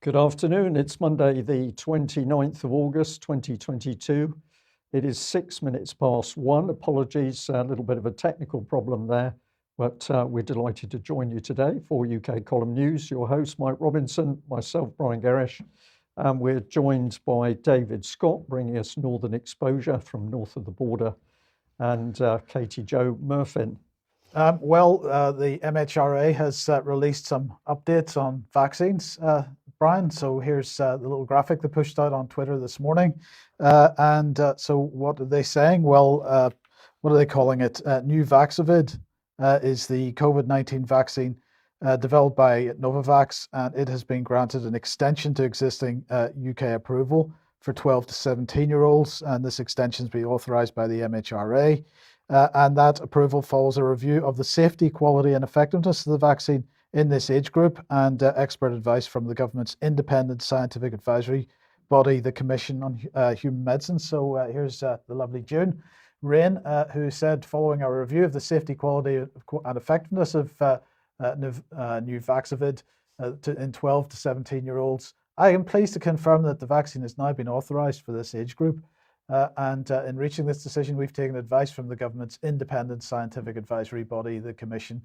Good afternoon. It's Monday, the 29th of August, 2022. It is 6 minutes past one. Apologies, a little bit of a technical problem there, but we're delighted to join you today for UK Column News. Your host, Mike Robinson, myself, Brian Gerrish. We're joined by David Scott, bringing us Northern Exposure from north of the border, and Katie Jo Murfin. The MHRA has released some updates on vaccines, Brian. So here's the little graphic they pushed out on Twitter this morning. So what are they saying? Well, what are they calling it? New Vaxovid is the COVID-19 vaccine developed by Novavax, and it has been granted an extension to existing UK approval for 12 to 17-year-olds, and this extension has been authorized by the MHRA. And that approval follows a review of the safety, quality and effectiveness of the vaccine in this age group and expert advice from the government's independent scientific advisory body, the Commission on Human Medicine. So here's the lovely June Rain, who said, following a review of the safety, quality and effectiveness of new Vaxovid in 12 to 17-year-olds, I am pleased to confirm that the vaccine has now been authorized for this age group. In reaching this decision, we've taken advice from the government's independent scientific advisory body, the Commission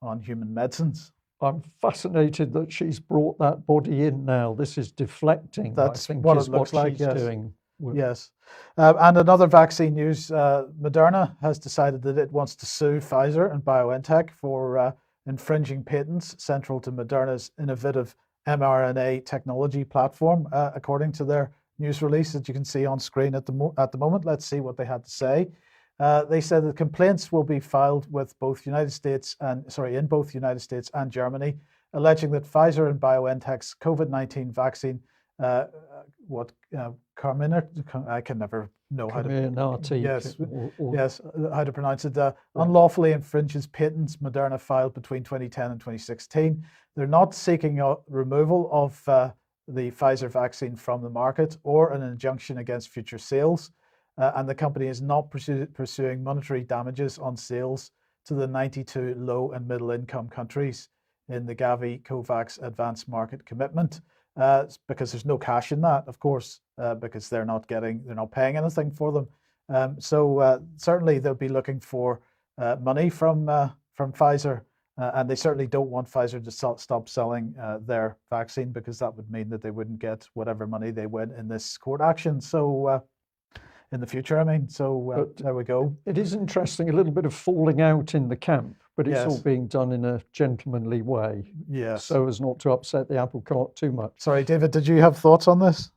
on Human Medicines. I'm fascinated that she's brought that body in now. This is deflecting. That's I think what is it looks what like, she's yes. doing. Yes. And another vaccine news, Moderna has decided that it wants to sue Pfizer and BioNTech for infringing patents central to Moderna's innovative mRNA technology platform, according to their news release that you can see on screen at the moment. Let's see what they had to say. They said that complaints will be filed with both in both United States and Germany, alleging that Pfizer and BioNTech's COVID-19 vaccine, Carminati, I can never know how to pronounce it, unlawfully infringes patents Moderna filed between 2010 and 2016. They're not seeking a removal of the Pfizer vaccine from the market or an injunction against future sales. And the company is not pursuing monetary damages on sales to the 92 low and middle income countries in the Gavi COVAX advanced market commitment, because there's no cash in that, of course, because they're not paying anything for them. Certainly they'll be looking for money from Pfizer. And they certainly don't want Pfizer to stop selling their vaccine, because that would mean that they wouldn't get whatever money they win in this court action. So in the future, there we go. It is interesting, a little bit of falling out in the camp, but it's Yes. all being done in a gentlemanly way. Yes. So as not to upset the apple cart too much. Sorry, David, did you have thoughts on this?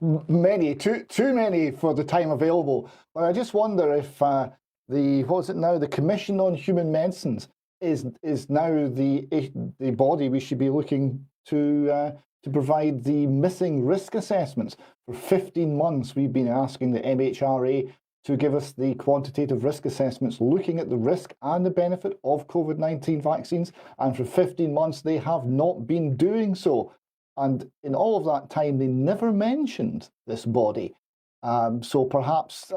Many, too many for the time available. But I just wonder if the Commission on Human Medicines is now the body we should be looking to provide the missing risk assessments. For 15 months, we've been asking the MHRA to give us the quantitative risk assessments looking at the risk and the benefit of COVID-19 vaccines. And for 15 months, they have not been doing so. And in all of that time, they never mentioned this body. So perhaps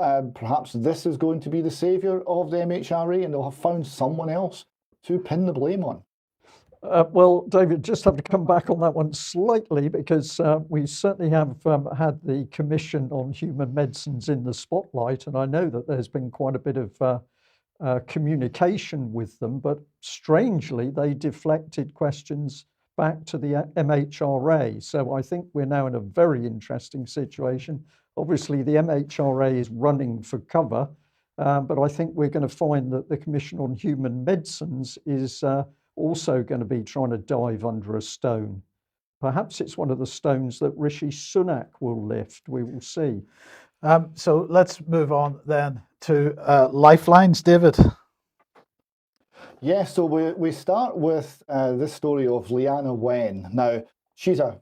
this is going to be the saviour of the MHRA, and they'll have found someone else to pin the blame on. Well, David, just have to come back on that one slightly, because we certainly have had the Commission on Human Medicines in the spotlight, and I know that there's been quite a bit of communication with them, but strangely, they deflected questions back to the MHRA. So I think we're now in a very interesting situation. Obviously, the MHRA is running for cover, but I think we're going to find that the Commission on Human Medicines is also going to be trying to dive under a stone. Perhaps it's one of the stones that Rishi Sunak will lift. We will see. So let's move on then to lifelines, David. Yeah, so we start with this story of Leanna Wen. Now, she's a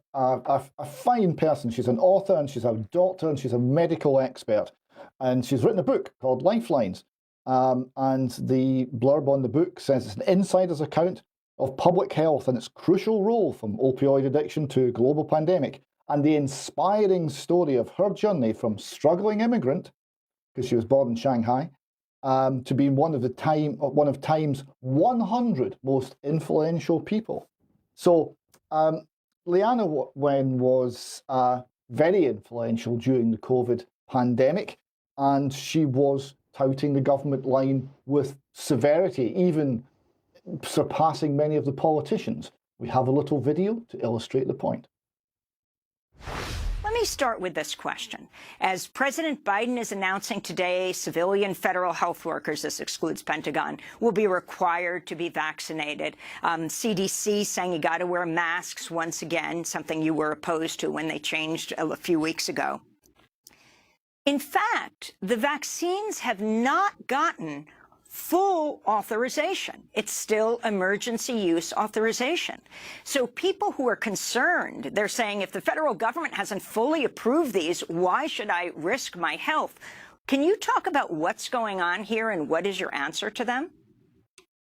fine person. She's an author, and she's a doctor, and she's a medical expert. And she's written a book called Lifelines. And the blurb on the book says it's an insider's account of public health and its crucial role from opioid addiction to global pandemic, and the inspiring story of her journey from struggling immigrant, because she was born in Shanghai, to being one of Time's 100 most influential people. So Leanna Wen was very influential during the COVID pandemic, and she was touting the government line with severity, even surpassing many of the politicians. We have a little video to illustrate the point. Let me start with this question. As President Biden is announcing today, civilian federal health workers, this excludes Pentagon, will be required to be vaccinated. CDC saying you got to wear masks once again, something you were opposed to when they changed a few weeks ago. In fact, the vaccines have not gotten full authorization. It's still emergency use authorization. So people who are concerned, they're saying if the federal government hasn't fully approved these, why should I risk my health? Can you talk about what's going on here and what is your answer to them?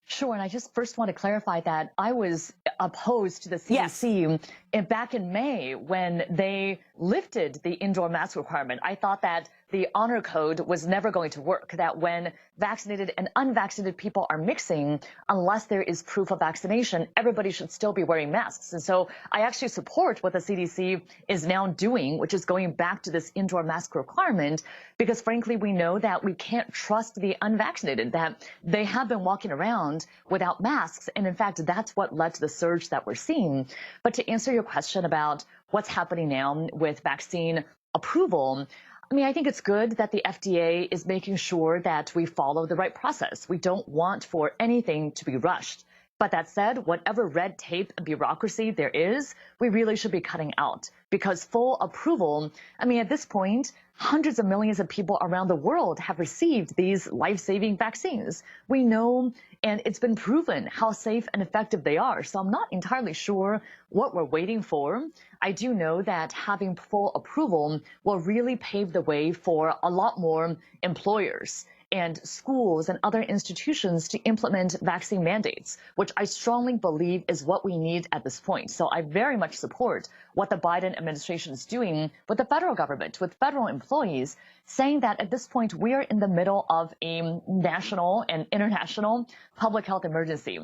Sure, and I just first want to clarify that I was opposed to the CDC back in May when they lifted the indoor mask requirement. I thought that the honor code was never going to work, that when vaccinated and unvaccinated people are mixing, unless there is proof of vaccination, everybody should still be wearing masks. And so I actually support what the CDC is now doing, which is going back to this indoor mask requirement, because frankly, we know that we can't trust the unvaccinated, that they have been walking around without masks. And in fact, that's what led to the surge that we're seeing. But to answer your question about what's happening now with vaccine approval, I mean, I think it's good that the FDA is making sure that we follow the right process. We don't want for anything to be rushed. But that said, whatever red tape and bureaucracy there is, we really should be cutting out, because full approval, I mean, at this point, hundreds of millions of people around the world have received these life-saving vaccines. We know, and it's been proven how safe and effective they are. So I'm not entirely sure what we're waiting for. I do know that having full approval will really pave the way for a lot more employers and schools and other institutions to implement vaccine mandates, which I strongly believe is what we need at this point. So I very much support what the Biden administration is doing with the federal government, with federal employees, saying that at this point we are in the middle of a national and international public health emergency.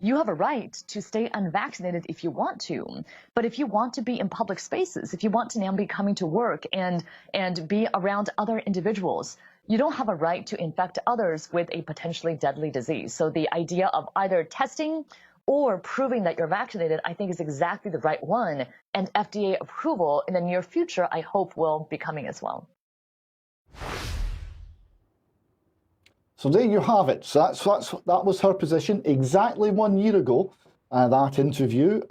You have a right to stay unvaccinated if you want to, but if you want to be in public spaces, if you want to now be coming to work and be around other individuals, you don't have a right to infect others with a potentially deadly disease. So the idea of either testing or proving that you're vaccinated, I think is exactly the right one. And FDA approval in the near future, I hope, will be coming as well. So there you have it. So that was her position exactly 1 year ago, that interview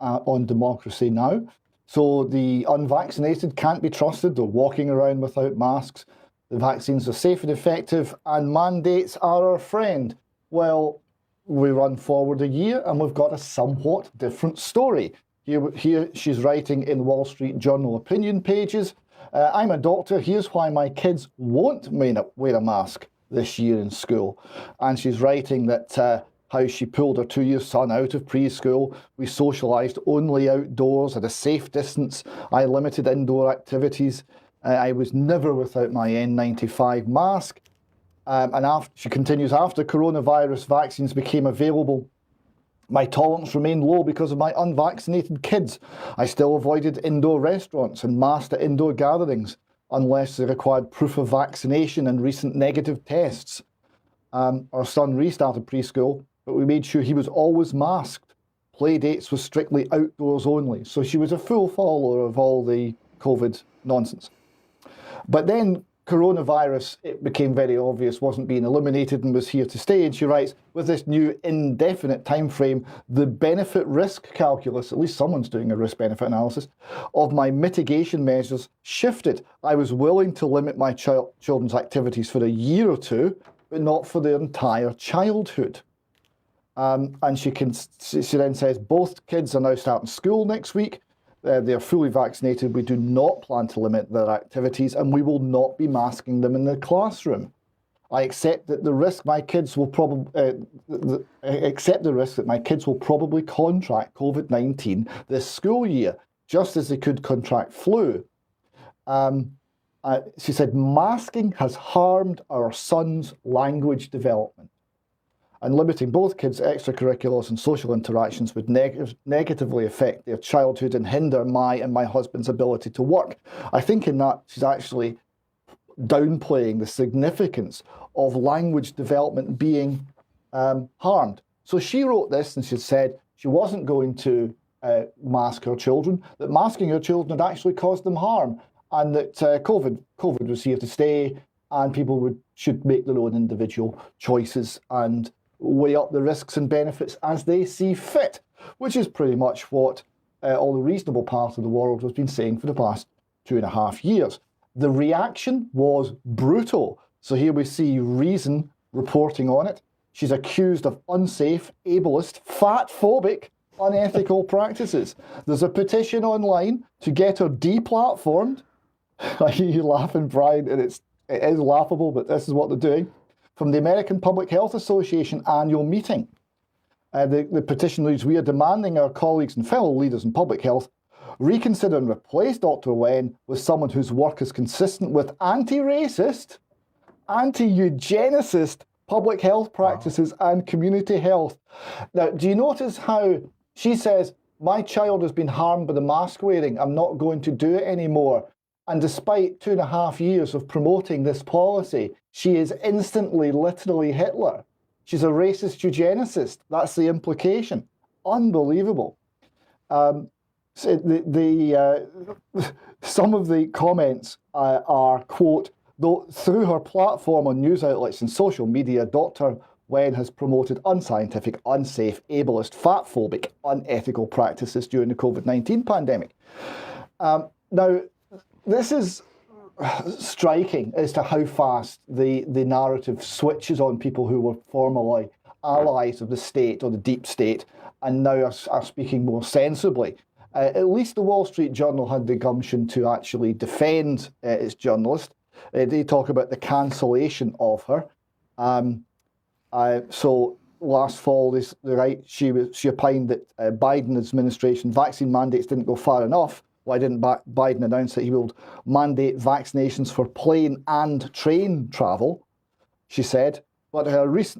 on Democracy Now! So the unvaccinated can't be trusted. They're walking around without masks. The vaccines are safe and effective, and mandates are our friend. Well, we run forward a year and we've got a somewhat different story. Here she's writing in Wall Street Journal opinion pages. I'm a doctor. Here's why my kids won't wear a mask this year in school. And she's writing that how she pulled her 2-year son out of preschool. We socialised only outdoors at a safe distance. I limited indoor activities. I was never without my N95 mask. And she continues, after coronavirus vaccines became available, my tolerance remained low because of my unvaccinated kids. I still avoided indoor restaurants and masked at indoor gatherings unless they required proof of vaccination and recent negative tests. Our son restarted preschool, but we made sure he was always masked. Play dates was strictly outdoors only. So she was a full follower of all the COVID nonsense. But then coronavirus, it became very obvious, wasn't being eliminated and was here to stay. And she writes, with this new indefinite time frame, the benefit-risk calculus, at least someone's doing a risk-benefit analysis, of my mitigation measures shifted. I was willing to limit my children's activities for a year or two, but not for their entire childhood. And she then says, both kids are now starting school next week. They're fully vaccinated. We do not plan to limit their activities, and we will not be masking them in the classroom. I accept that the risk my kids will probably contract COVID-19 this school year, just as they could contract flu. She said, masking has harmed our son's language development. and limiting both kids' extracurriculars and social interactions would negatively affect their childhood and hinder my and my husband's ability to work. I think in that she's actually downplaying the significance of language development being harmed. So she wrote this and she said she wasn't going to mask her children, that masking her children had actually caused them harm, and that COVID was here to stay, and people should make their own individual choices and weigh up the risks and benefits as they see fit, which is pretty much what all the reasonable part of the world has been saying for the past 2.5 years. The reaction was brutal. So here we see Reason reporting on it. She's accused of unsafe, ableist, fat-phobic, unethical practices. There's a petition online to get her deplatformed. I hear you laughing, Brian, and it is laughable, but this is what they're doing. From the American Public Health Association annual meeting. The petition reads, "We are demanding our colleagues and fellow leaders in public health reconsider and replace Dr. Wen with someone whose work is consistent with anti-racist, anti-eugenicist public health practices and community health." Now, do you notice how she says, my child has been harmed by the mask wearing, I'm not going to do it anymore. And despite 2.5 years of promoting this policy, she is instantly, literally Hitler. She's a racist eugenicist. That's the implication. Unbelievable. So some of the comments are, quote, "Though through her platform on news outlets and social media, Dr. Wen has promoted unscientific, unsafe, ableist, fat-phobic, unethical practices during the COVID-19 pandemic." Now, this is striking as to how fast the narrative switches on people who were formerly allies of the state or the deep state and now are speaking more sensibly. At least the Wall Street Journal had the gumption to actually defend its journalist. They talk about the cancellation of her. So last fall, she opined that Biden administration vaccine mandates didn't go far enough. Why didn't Biden announce that he will mandate vaccinations for plane and train travel? She said. But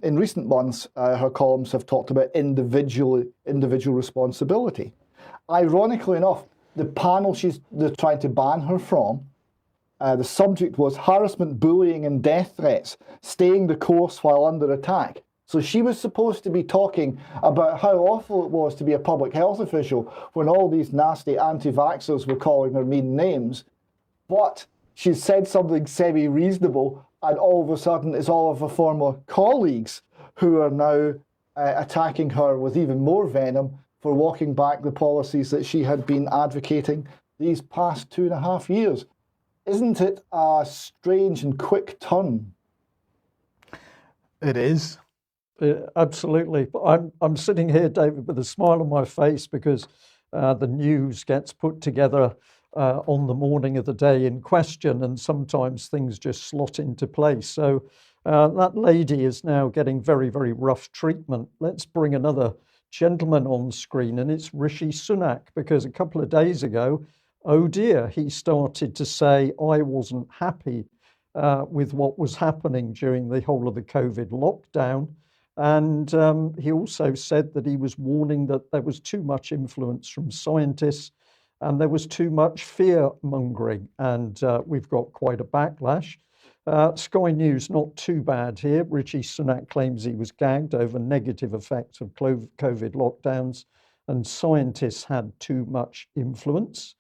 in recent months, her columns have talked about individual responsibility. Ironically enough, the panel they're trying to ban her from, the subject was harassment, bullying and death threats, staying the course while under attack. So she was supposed to be talking about how awful it was to be a public health official when all these nasty anti-vaxxers were calling her mean names. But she said something semi-reasonable, and all of a sudden it's all of her former colleagues who are now attacking her with even more venom for walking back the policies that she had been advocating these past 2.5 years. Isn't it a strange and quick turn? It is. Absolutely. But I'm sitting here, David, with a smile on my face because the news gets put together on the morning of the day in question, and sometimes things just slot into place. So that lady is now getting very, very rough treatment. Let's bring another gentleman on screen, and it's Rishi Sunak, because a couple of days ago, oh dear, he started to say, I wasn't happy with what was happening during the whole of the COVID lockdown. And he also said that he was warning that there was too much influence from scientists and there was too much fear mongering. And we've got quite a backlash. Sky News, not too bad here. Rishi Sunak claims he was gagged over negative effects of COVID lockdowns and scientists had too much influence.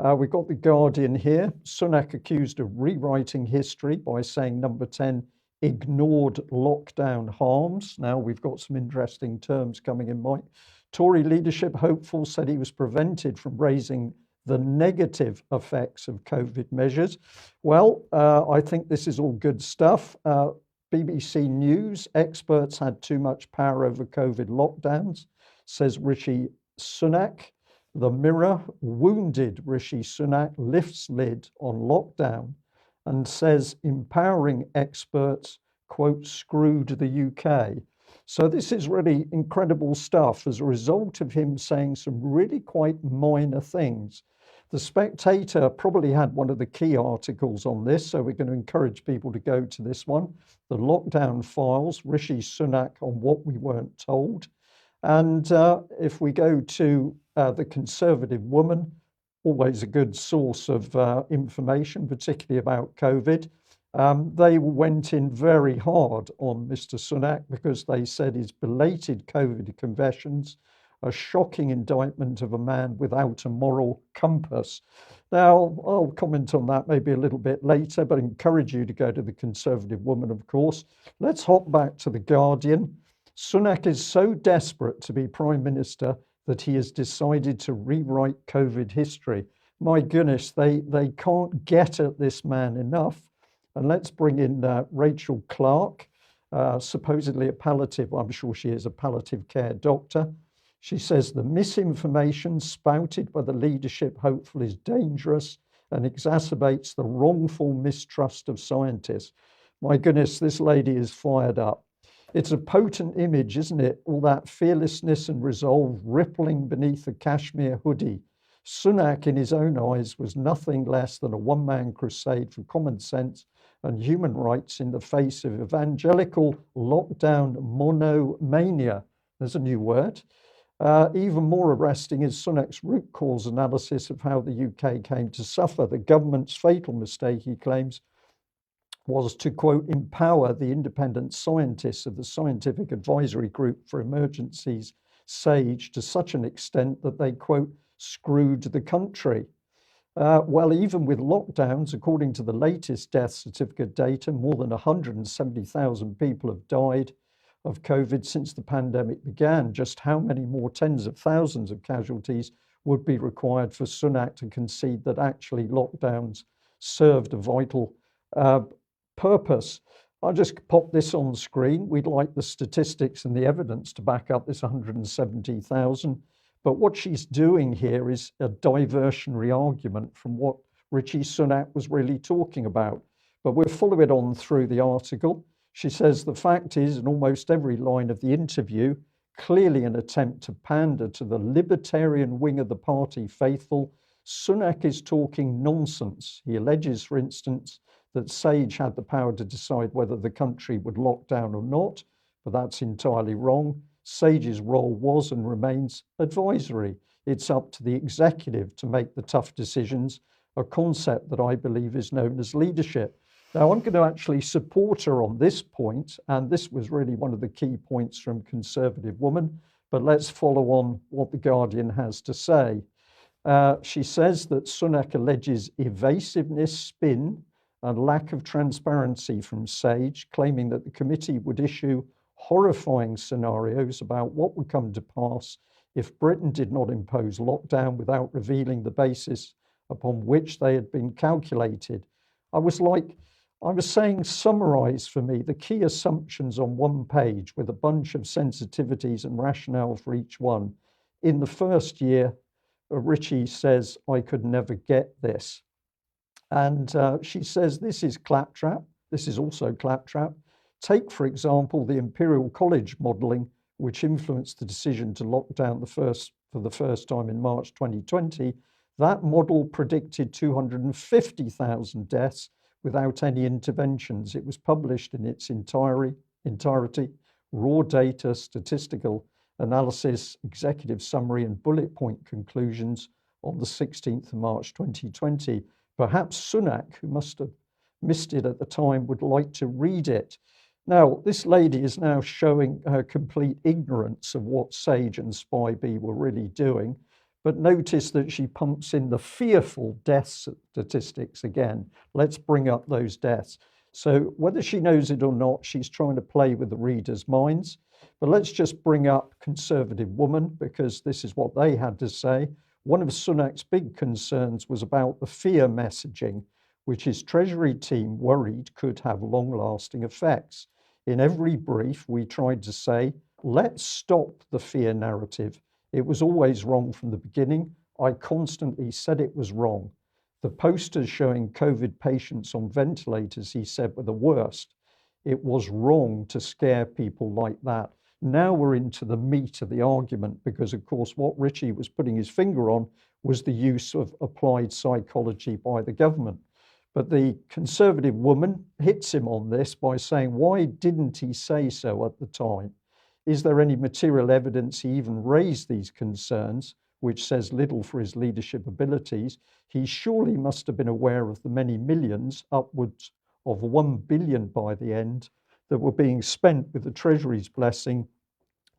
We've got The Guardian here. Sunak accused of rewriting history by saying number 10 ignored lockdown harms. Now we've got some interesting terms coming in, Mike. Tory leadership hopeful said he was prevented from raising the negative effects of COVID measures. Well, I think this is all good stuff. BBC News, experts had too much power over COVID lockdowns, says Rishi Sunak. The Mirror, wounded Rishi Sunak lifts lid on lockdown and says empowering experts, quote, screwed the UK. So this is really incredible stuff as a result of him saying some really quite minor things. The Spectator probably had one of the key articles on this, so we're going to encourage people to go to this one. The Lockdown Files, Rishi Sunak on What We Weren't Told. And if we go to the Conservative Woman, always a good source of information, particularly about COVID. They went in very hard on Mr. Sunak because they said his belated COVID confessions, a shocking indictment of a man without a moral compass. Now, I'll comment on that maybe a little bit later, but encourage you to go to the Conservative Woman, of course. Let's hop back to The Guardian. Sunak is so desperate to be Prime Minister that he has decided to rewrite COVID history. My goodness, they can't get at this man enough. And let's bring in Rachel Clark, supposedly a palliative, I'm sure she is a palliative care doctor. She says the misinformation spouted by the leadership hopeful is dangerous and exacerbates the wrongful mistrust of scientists. My goodness, this lady is fired up. It's a potent image, isn't it? All that fearlessness and resolve rippling beneath a cashmere hoodie. Sunak, in his own eyes, was nothing less than a one-man crusade for common sense and human rights in the face of evangelical lockdown monomania. There's a new word. Even more arresting is Sunak's root cause analysis of how the UK came to suffer. The government's fatal mistake, he claims, was to, quote, empower the independent scientists of the Scientific Advisory Group for Emergencies, SAGE, to such an extent that they, quote, screwed the country. Well, even with lockdowns, according to the latest death certificate data, more than 170,000 people have died of COVID since the pandemic began. Just how many more tens of thousands of casualties would be required for Sunak to concede that actually lockdowns served a vital purpose? I'll just pop this on screen. We'd like the statistics and the evidence to back up this 170,000. But what she's doing here is a diversionary argument from what Rishi Sunak was really talking about. But we'll follow it on through the article. She says the fact is, in almost every line of the interview, clearly an attempt to pander to the libertarian wing of the party faithful, Sunak is talking nonsense. He alleges, for instance, that SAGE had the power to decide whether the country would lock down or not, but that's entirely wrong. SAGE's role was and remains advisory. It's up to the executive to make the tough decisions, a concept that I believe is known as leadership. Now, I'm going to actually support her on this point, and this was really one of the key points from Conservative Woman, but let's follow on what The Guardian has to say. She says that Sunak alleges evasiveness, spin, and lack of transparency from SAGE, claiming that the committee would issue horrifying scenarios about what would come to pass if Britain did not impose lockdown without revealing the basis upon which they had been calculated. I was saying, summarize for me the key assumptions on one page with a bunch of sensitivities and rationale for each one. In the first year, Richie says, I could never get this. And she says, this is claptrap. This is also claptrap. Take, for example, the Imperial College modelling, which influenced the decision to lock down for the first time in March 2020. That model predicted 250,000 deaths without any interventions. It was published in its entirety, raw data, statistical analysis, executive summary, and bullet point conclusions on the 16th of March 2020. Perhaps Sunak, who must have missed it at the time, would like to read it. Now, this lady is now showing her complete ignorance of what SAGE and SPI-B were really doing. But notice that she pumps in the fearful death statistics again. Let's bring up those deaths. So whether she knows it or not, she's trying to play with the readers' minds. But let's just bring up Conservative Woman, because this is what they had to say. One of Sunak's big concerns was about the fear messaging, which his Treasury team worried could have long-lasting effects. In every brief, we tried to say, let's stop the fear narrative. It was always wrong from the beginning. I constantly said it was wrong. The posters showing COVID patients on ventilators, he said, were the worst. It was wrong to scare people like that. Now we're into the meat of the argument, because, of course, what Richie was putting his finger on was the use of applied psychology by the government. But the Conservative woman hits him on this by saying, why didn't he say so at the time? Is there any material evidence he even raised these concerns, which says little for his leadership abilities? He surely must have been aware of the many millions, upwards of 1 billion by the end, that were being spent with the Treasury's blessing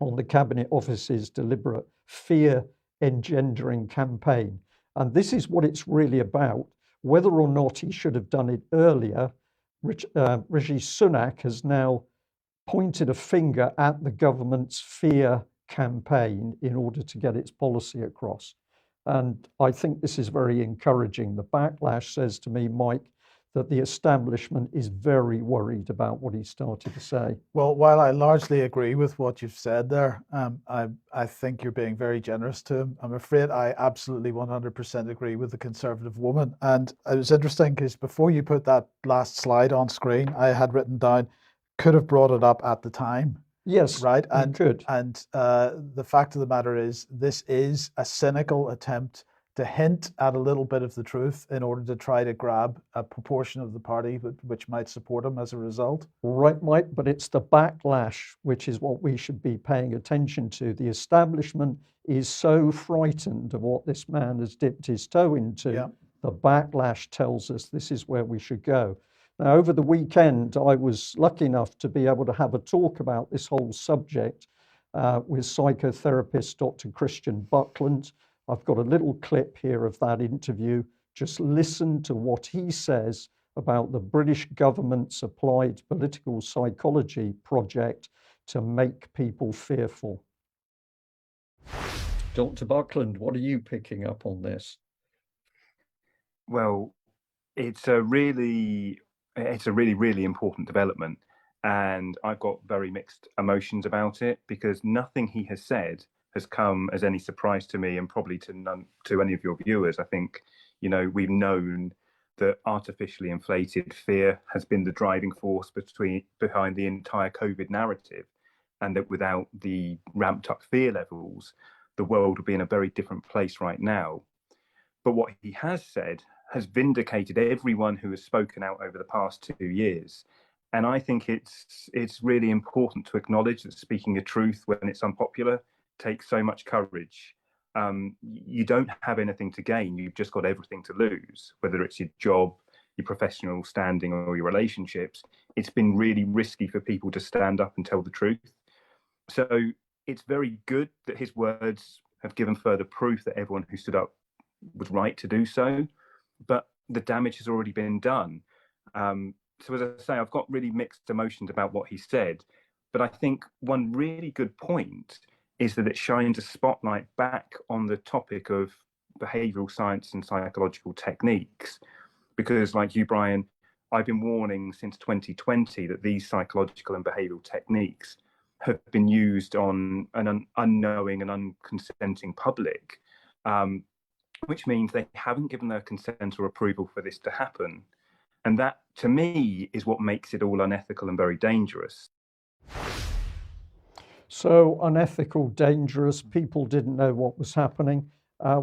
on the Cabinet Office's deliberate fear-engendering campaign. And this is what it's really about. Whether or not he should have done it earlier, Rishi Sunak has now pointed a finger at the government's fear campaign in order to get its policy across. And I think this is very encouraging. The backlash says to me, Mike, that the establishment is very worried about what he started to say. Well, while I largely agree with what you've said there, I think you're being very generous to him. I'm afraid I absolutely 100% agree with the Conservative woman. And it was interesting because before you put that last slide on screen, I had written down, could have brought it up at the time. Yes, right. And could. And the fact of the matter is, this is a cynical attempt to hint at a little bit of the truth in order to try to grab a proportion of the party which might support him as a result. Right, Mike, but it's the backlash which is what we should be paying attention to. The establishment is so frightened of what this man has dipped his toe into. Yeah. The backlash tells us this is where we should go. Now, over the weekend, I was lucky enough to be able to have a talk about this whole subject with psychotherapist Dr. Christian Buckland. I've got a little clip here of that interview. Just listen to what he says about the British government's applied political psychology project to make people fearful. Dr. Buckland, what are you picking up on this? Well, it's a really, really important development. And I've got very mixed emotions about it, because nothing he has said has come as any surprise to me, and probably to any of your viewers. I think, we've known that artificially inflated fear has been the driving force behind the entire COVID narrative, and that without the ramped up fear levels, the world would be in a very different place right now. But what he has said has vindicated everyone who has spoken out over the past 2 years. And I think it's really important to acknowledge that speaking the truth when it's unpopular takes so much courage. You don't have anything to gain. You've just got everything to lose, whether it's your job, your professional standing, or your relationships. It's been really risky for people to stand up and tell the truth. So it's very good that his words have given further proof that everyone who stood up was right to do so. But the damage has already been done. So as I say, I've got really mixed emotions about what he said. But I think one really good point is that it shines a spotlight back on the topic of behavioural science and psychological techniques. Because like you, Brian, I've been warning since 2020 that these psychological and behavioural techniques have been used on an unknowing and unconsenting public, which means they haven't given their consent or approval for this to happen. And that, to me, is what makes it all unethical and very dangerous. So unethical, dangerous, people didn't know what was happening.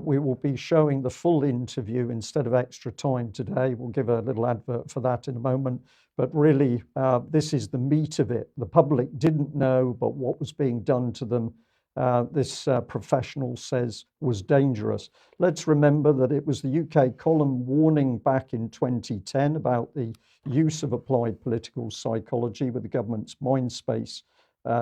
We will be showing the full interview instead of extra time today. We'll give a little advert for that in a moment. But really, this is the meat of it. The public didn't know, but what was being done to them, this professional says, was dangerous. Let's remember that it was the UK column warning back in 2010 about the use of applied political psychology with the government's Mindspace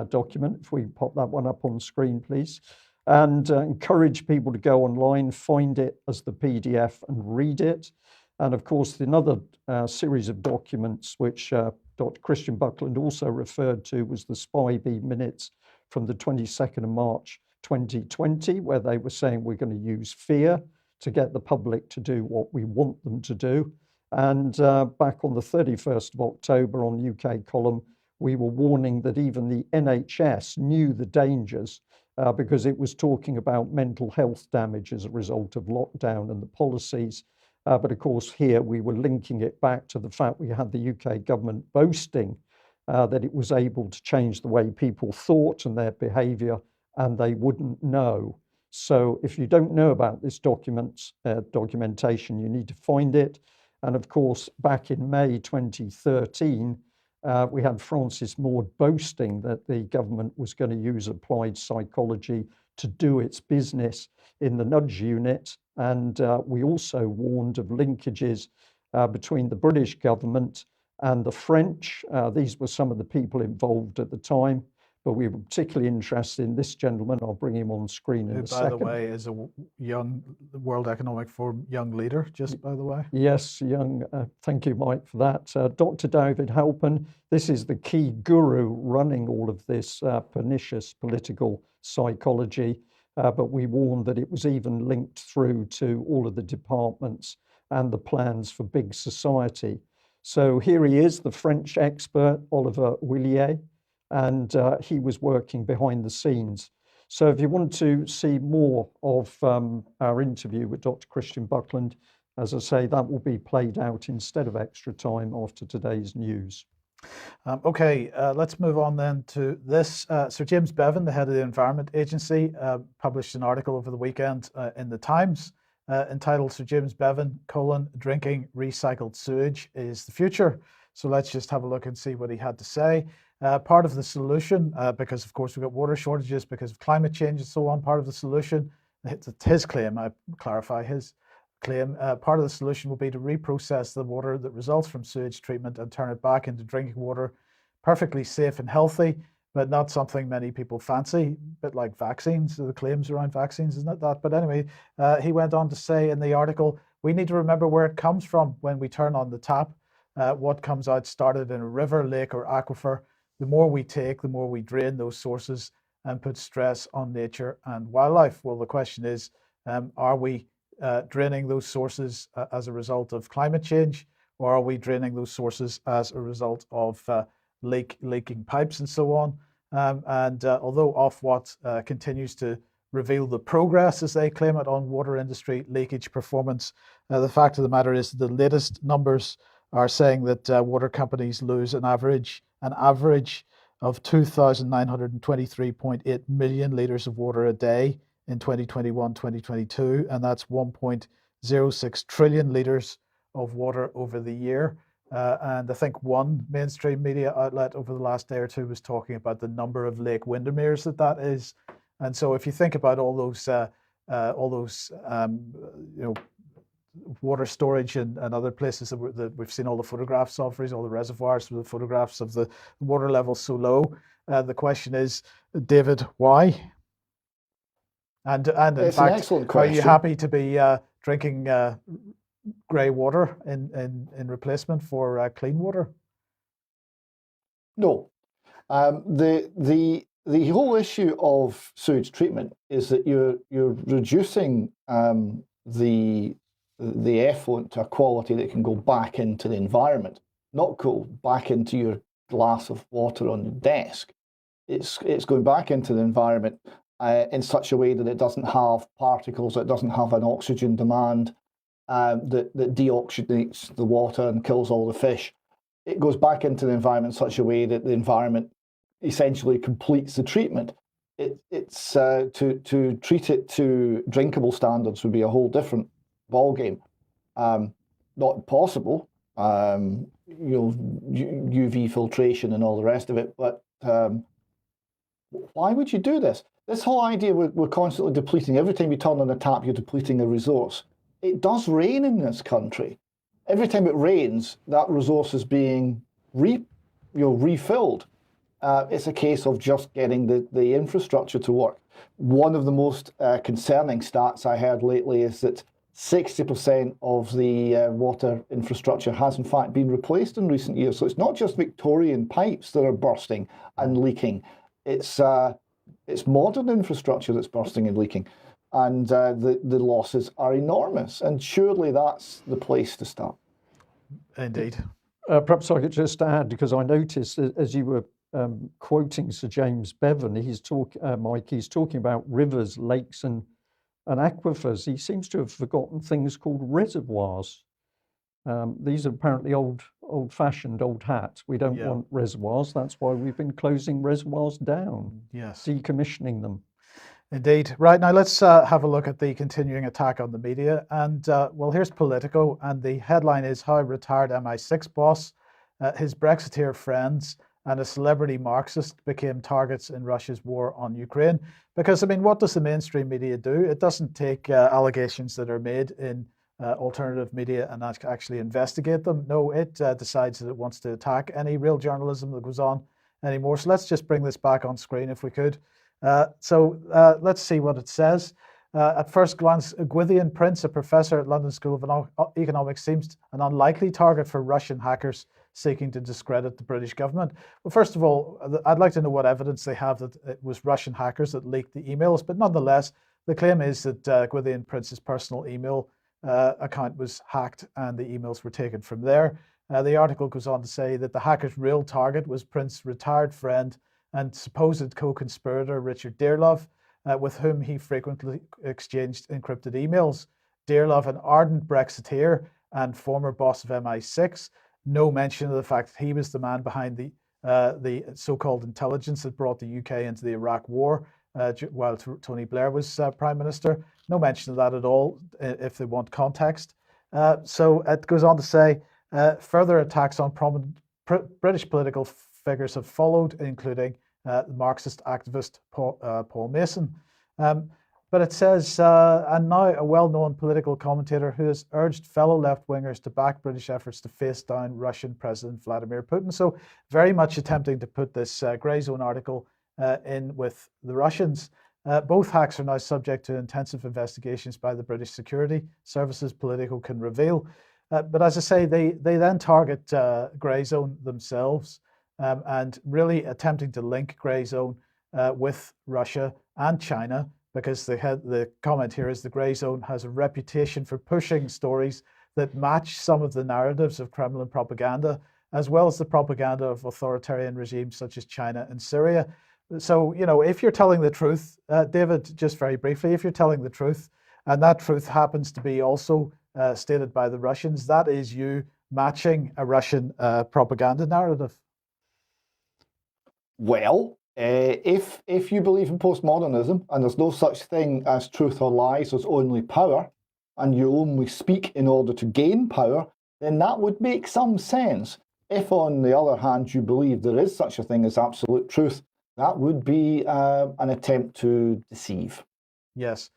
document. If we pop that one up on screen, please. And encourage people to go online, find it as the PDF and read it. And of course, another series of documents which Dr. Christian Buckland also referred to was the Spy-B minutes from the 22nd of March 2020, where they were saying we're going to use fear to get the public to do what we want them to do. And back on the 31st of October on UK column, we were warning that even the NHS knew the dangers because it was talking about mental health damage as a result of lockdown and the policies. But of course, here we were linking it back to the fact we had the UK government boasting that it was able to change the way people thought and their behaviour, and they wouldn't know. So if you don't know about this documentation, you need to find it. And of course, back in May 2013, we had Francis Maud boasting that the government was going to use applied psychology to do its business in the nudge unit. And we also warned of linkages between the British government and the French. These were some of the people involved at the time, but we were particularly interested in this gentleman. I'll bring him on screen in a second. By the way, is a young World Economic Forum young leader, just by the way. Yes, young. Thank you, Mike, for that. Dr. David Halpern, this is the key guru running all of this pernicious political psychology, but we warned that it was even linked through to all of the departments and the plans for big society. So here he is, the French expert, Oliver Willier, and he was working behind the scenes. So if you want to see more of our interview with Dr. Christian Buckland, as I say, that will be played out instead of extra time after today's news. Okay, let's move on then to this. Sir James Bevan, the head of the Environment Agency, published an article over the weekend in the Times entitled Sir James Bevan, drinking recycled sewage is the future. So let's just have a look and see what he had to say. Part of the solution, because of course we've got water shortages because of climate change and so on, part of the solution, it's his claim, I clarify his claim, part of the solution will be to reprocess the water that results from sewage treatment and turn it back into drinking water, perfectly safe and healthy, but not something many people fancy, a bit like vaccines, the claims around vaccines, isn't it that? But anyway, he went on to say in the article, we need to remember where it comes from when we turn on the tap. What comes out started in a river, lake, or aquifer. The more we take, the more we drain those sources and put stress on nature and wildlife. Well, the question is, are we draining those sources as a result of climate change, or are we draining those sources as a result of leaking pipes and so on? Although Ofwat continues to reveal the progress, as they claim it, on water industry leakage performance, the fact of the matter is the latest numbers are saying that water companies lose an average of 2,923.8 million litres of water a day in 2021-2022, and that's 1.06 trillion litres of water over the year. And I think one mainstream media outlet over the last day or two was talking about the number of Lake Windermere's that is. And so if you think about all those water storage and other places that we've seen all the photographs of, all the reservoirs with the photographs of the water levels so low. The question is, David, why? And in fact, are you happy to be drinking grey water in replacement for clean water? No. The whole issue of sewage treatment is that you're reducing the effluent to a quality that can go back into the environment, not go back into your glass of water on your desk. It's going back into the environment in such a way that it doesn't have particles, it doesn't have an oxygen demand that deoxygenates the water and kills all the fish. It goes back into the environment in such a way that the environment essentially completes the treatment. It's to treat it to drinkable standards would be a whole different ball game. Not possible, UV filtration and all the rest of it, but why would you do this? This whole idea we're constantly depleting. Every time you turn on a tap, you're depleting a resource. It does rain in this country. Every time it rains, that resource is being refilled. It's a case of just getting the infrastructure to work. One of the most concerning stats I heard lately is that 60% of the water infrastructure has in fact been replaced in recent years. So it's not just Victorian pipes that are bursting and leaking. It's modern infrastructure that's bursting and leaking. And the losses are enormous. And surely that's the place to start. Indeed. Perhaps I could just add, because I noticed as you were quoting Sir James Bevan, Mike, he's talking about rivers, lakes and aquifers. He seems to have forgotten things called reservoirs. These are apparently old-fashioned, old hat. We don't want reservoirs. That's why we've been closing reservoirs down, decommissioning them. Indeed. Right, now let's have a look at the continuing attack on the media. And well, here's Politico, and the headline is How Retired MI6 Boss, His Brexiteer Friends, and a Celebrity Marxist Became Targets in Russia's War on Ukraine. Because, I mean, what does the mainstream media do? It doesn't take allegations that are made in alternative media and actually investigate them. No, it decides that it wants to attack any real journalism that goes on anymore. So let's just bring this back on screen if we could. Let's see what it says. At first glance, Gwithian Prince, a professor at London School of Economics, seems an unlikely target for Russian hackers seeking to discredit the British government. Well, first of all, I'd like to know what evidence they have that it was Russian hackers that leaked the emails, but nonetheless, the claim is that Gwithian Prince's personal email account was hacked and the emails were taken from there. The article goes on to say that the hacker's real target was Prince's retired friend and supposed co-conspirator Richard Dearlove, with whom he frequently exchanged encrypted emails. Dearlove, an ardent Brexiteer and former boss of MI6, no mention of the fact that he was the man behind the so-called intelligence that brought the UK into the Iraq War while Tony Blair was Prime Minister. No mention of that at all, if they want context. So it goes on to say, further attacks on prominent British political figures have followed, including Marxist activist Paul Mason. But it says, and now a well-known political commentator who has urged fellow left-wingers to back British efforts to face down Russian President Vladimir Putin. So very much attempting to put this grey zone article in with the Russians. Both hacks are now subject to intensive investigations by the British security services, Politico can reveal. But as I say, they then target grey zone themselves and really attempting to link grey zone with Russia and China, because the comment here is the grey zone has a reputation for pushing stories that match some of the narratives of Kremlin propaganda, as well as the propaganda of authoritarian regimes such as China and Syria. So, you know, if you're telling the truth, David, just very briefly, if you're telling the truth, and that truth happens to be also stated by the Russians, that is you matching a Russian propaganda narrative. Well, if you believe in postmodernism and there's no such thing as truth or lies, there's only power, and you only speak in order to gain power, then that would make some sense. If, on the other hand, you believe there is such a thing as absolute truth, that would be an attempt to deceive. Yes.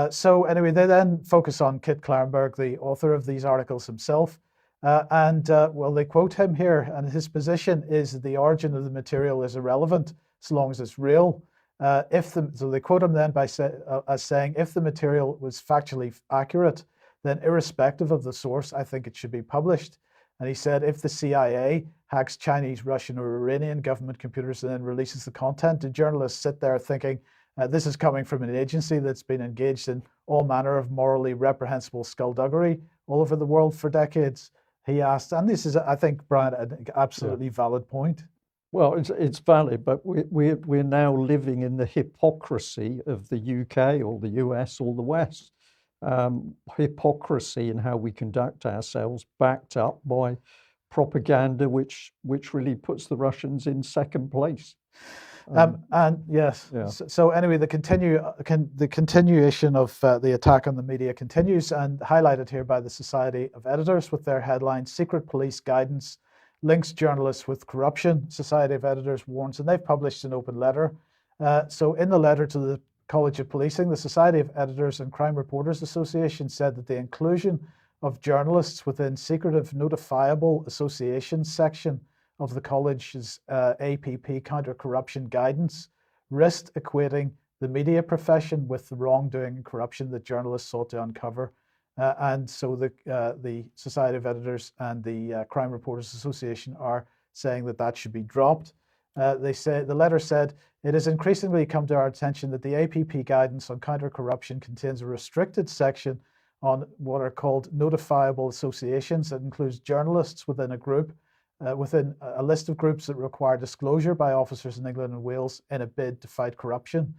So anyway, they then focus on Kit Klarenberg, the author of these articles himself. Well, they quote him here, and his position is that the origin of the material is irrelevant as long as it's real. So they quote him then as saying, if the material was factually accurate, then irrespective of the source, I think it should be published. And he said, if the CIA hacks Chinese, Russian, or Iranian government computers and then releases the content, do journalists sit there thinking, this is coming from an agency that's been engaged in all manner of morally reprehensible skullduggery all over the world for decades? He asked, and this is, I think, Brian, an absolutely valid point. Well, it's valid, but we're now living in the hypocrisy of the UK or the US or the West. Hypocrisy in how we conduct ourselves, backed up by propaganda, which really puts the Russians in second place. And yes, yeah. So anyway, the continuation of the attack on the media continues, and highlighted here by the Society of Editors with their headline, Secret Police Guidance Links Journalists with Corruption. Society of Editors warns, and they've published an open letter. So in the letter to the College of Policing, the Society of Editors and Crime Reporters Association said that the inclusion of journalists within secretive notifiable associations section of the college's APP counter-corruption guidance risked equating the media profession with the wrongdoing and corruption that journalists sought to uncover. And so the Society of Editors and the Crime Reporters Association are saying that that should be dropped. They say the letter said, it has increasingly come to our attention that the APP guidance on counter-corruption contains a restricted section on what are called notifiable associations that includes journalists within a group, within a list of groups that require disclosure by officers in England and Wales in a bid to fight corruption.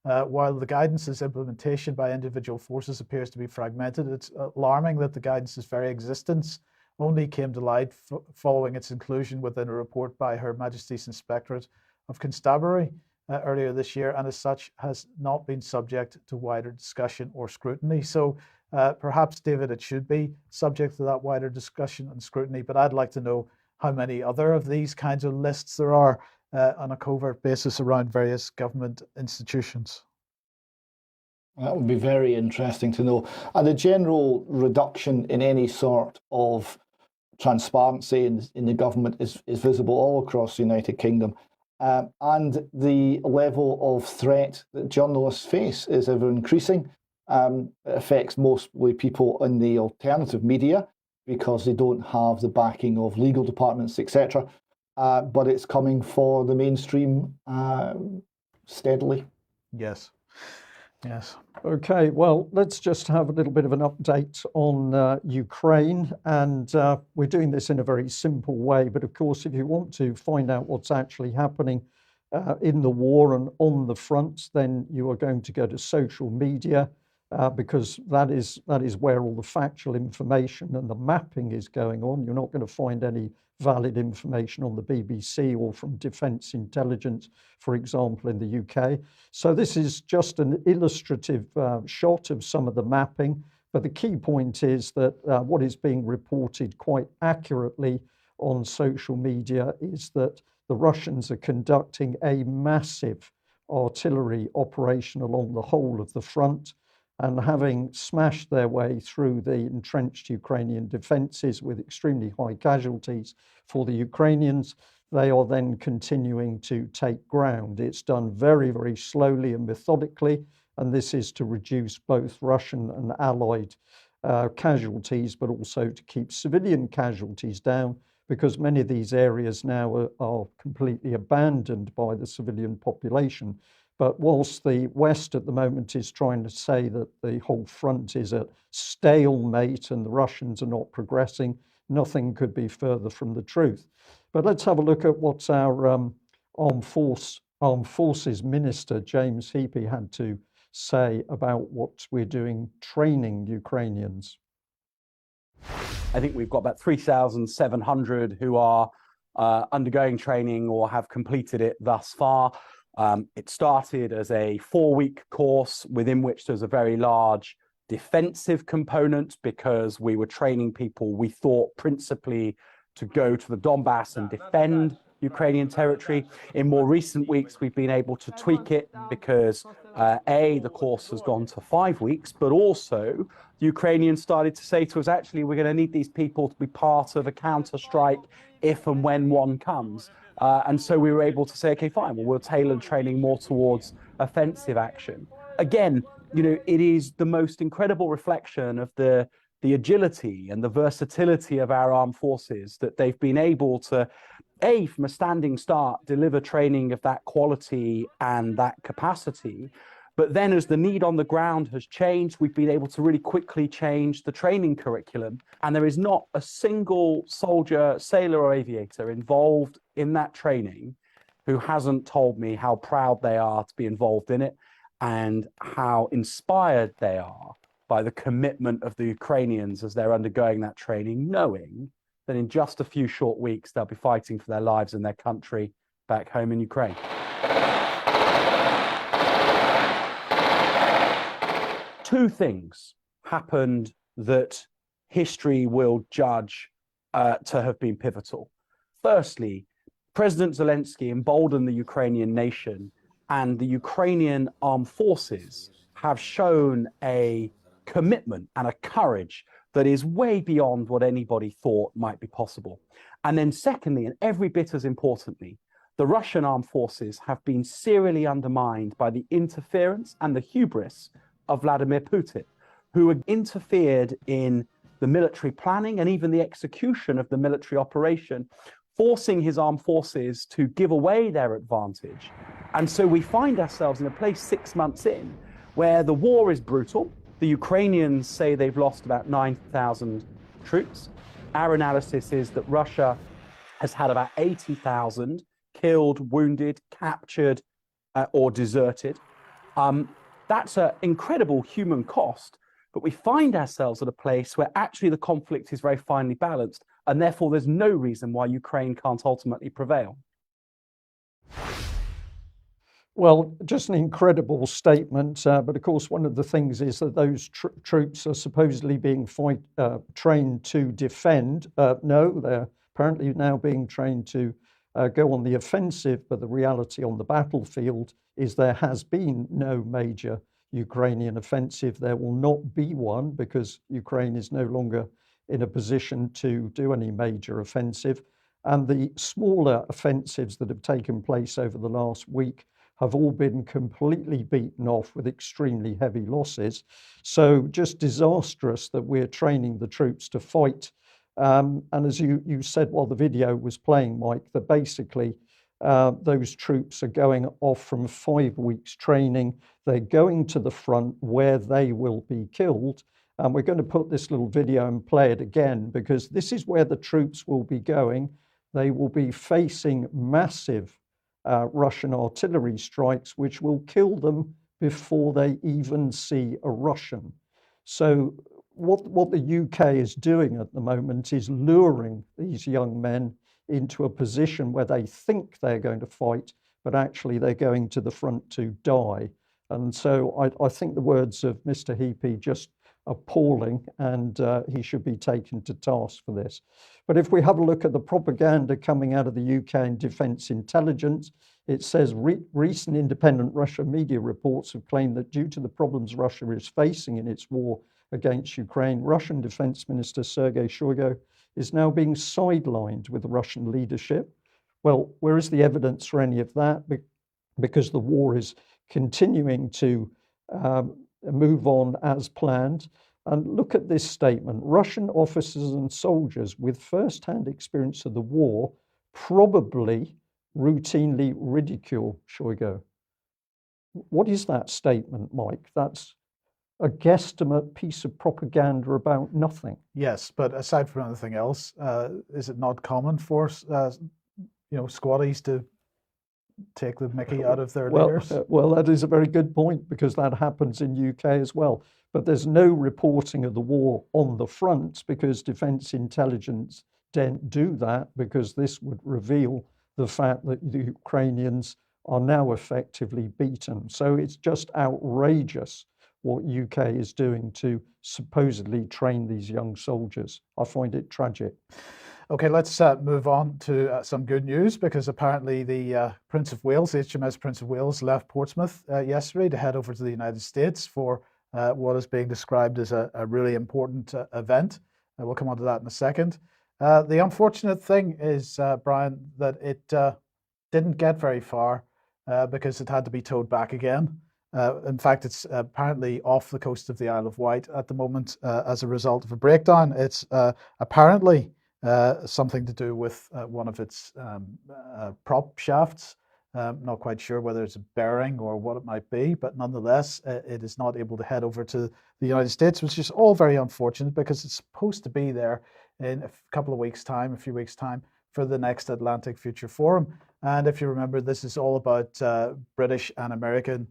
While the guidance's implementation by individual forces appears to be fragmented, it's alarming that the guidance's very existence only came to light following its inclusion within a report by Her Majesty's Inspectorate of Constabulary. earlier this year, and as such has not been subject to wider discussion or scrutiny. So perhaps, David, it should be subject to that wider discussion and scrutiny, but I'd like to know how many other of these kinds of lists there are on a covert basis around various government institutions. That would be very interesting to know. And the general reduction in any sort of transparency in the government is visible all across the United Kingdom. And the level of threat that journalists face is ever increasing. It affects mostly people in the alternative media because they don't have the backing of legal departments, etc. But it's coming for the mainstream steadily. Yes. Yes. Okay, well, let's just have a little bit of an update on Ukraine. And we're doing this in a very simple way. But of course, if you want to find out what's actually happening in the war and on the front, then you are going to go to social media because that is where all the factual information and the mapping is going on. You're not going to find any valid information on the BBC or from Defence Intelligence, for example, in the UK. So this is just an illustrative shot of some of the mapping. But the key point is that what is being reported quite accurately on social media is that the Russians are conducting a massive artillery operation along the whole of the front. And having smashed their way through the entrenched Ukrainian defences with extremely high casualties for the Ukrainians, they are then continuing to take ground. It's done very, very slowly and methodically, and this is to reduce both Russian and Allied casualties, but also to keep civilian casualties down, because many of these areas now are completely abandoned by the civilian population. But whilst the West at the moment is trying to say that the whole front is a stalemate and the Russians are not progressing, nothing could be further from the truth. But let's have a look at what our Armed Forces Minister, James Heappey, had to say about what we're doing training Ukrainians. I think we've got about 3,700 who are undergoing training or have completed it thus far. It started as a 4-week course within which there's a very large defensive component because we were training people we thought principally to go to the Donbass and defend Ukrainian territory. In more recent weeks, we've been able to tweak it because the course has gone to 5 weeks, but also the Ukrainians started to say to us, actually, we're going to need these people to be part of a counter-strike if and when one comes. And so we were able to say, okay, fine, well, we'll tailor training more towards offensive action. Again, you know, it is the most incredible reflection of the agility and the versatility of our armed forces that they've been able to, from a standing start, deliver training of that quality and that capacity. But then as the need on the ground has changed, we've been able to really quickly change the training curriculum. And there is not a single soldier, sailor or aviator involved in that training who hasn't told me how proud they are to be involved in it and how inspired they are by the commitment of the Ukrainians as they're undergoing that training, knowing that in just a few short weeks, they'll be fighting for their lives and their country back home in Ukraine. Two things happened that history will judge to have been pivotal. Firstly, President Zelensky emboldened the Ukrainian nation, and the Ukrainian armed forces have shown a commitment and a courage that is way beyond what anybody thought might be possible. And then secondly, and every bit as importantly, the Russian armed forces have been serially undermined by the interference and the hubris of Vladimir Putin, who interfered in the military planning and even the execution of the military operation, forcing his armed forces to give away their advantage. And so we find ourselves in a place 6 months in where the war is brutal. The Ukrainians say they've lost about 9,000 troops. Our analysis is that Russia has had about 80,000 killed, wounded, captured, or deserted. That's an incredible human cost, but we find ourselves at a place where actually the conflict is very finely balanced, and therefore there's no reason why Ukraine can't ultimately prevail. Well, just an incredible statement. But of course, one of the things is that those troops are supposedly being trained to defend. No, they're apparently now being trained to go on the offensive. But the reality on the battlefield is there has been no major Ukrainian offensive. There will not be one because Ukraine is no longer in a position to do any major offensive. And the smaller offensives that have taken place over the last week have all been completely beaten off with extremely heavy losses. So just disastrous that we're training the troops to fight. And as you said while the video was playing, Mike, that basically those troops are going off from 5 weeks training. They're going to the front where they will be killed. And we're going to put this little video and play it again because this is where the troops will be going. They will be facing massive Russian artillery strikes, which will kill them before they even see a Russian. So what the UK is doing at the moment is luring these young men into a position where they think they're going to fight, but actually they're going to the front to die. And so I think the words of Mr. Heapy just appalling, and he should be taken to task for this. But if we have a look at the propaganda coming out of the UK and defence intelligence, it says recent independent Russian media reports have claimed that due to the problems Russia is facing in its war against Ukraine, Russian Defence Minister Sergei Shoigu is now being sidelined with the Russian leadership. Well, where is the evidence for any of that? Because the war is continuing to move on as planned. And look at this statement. Russian officers and soldiers with first-hand experience of the war probably routinely ridicule Shoigu. What is that statement, Mike? That's a guesstimate piece of propaganda about nothing. Yes, but aside from anything else, is it not common for squaddies to take the mickey out of their leaders? Well, that is a very good point because that happens in UK as well. But there's no reporting of the war on the front because defence intelligence didn't do that because this would reveal the fact that the Ukrainians are now effectively beaten. So it's just outrageous what UK is doing to supposedly train these young soldiers. I find it tragic. Okay, let's move on to some good news because apparently the Prince of Wales, HMS Prince of Wales, left Portsmouth yesterday to head over to the United States for what is being described as a really important event. We'll come on to that in a second. The unfortunate thing is, Brian, that it didn't get very far because it had to be towed back again. In fact, it's apparently off the coast of the Isle of Wight at the moment as a result of a breakdown. It's apparently something to do with one of its prop shafts. Not quite sure whether it's a bearing or what it might be, but nonetheless, it is not able to head over to the United States, which is all very unfortunate because it's supposed to be there in a couple of weeks' time, a few weeks' time, for the next Atlantic Future Forum. And if you remember, this is all about British and American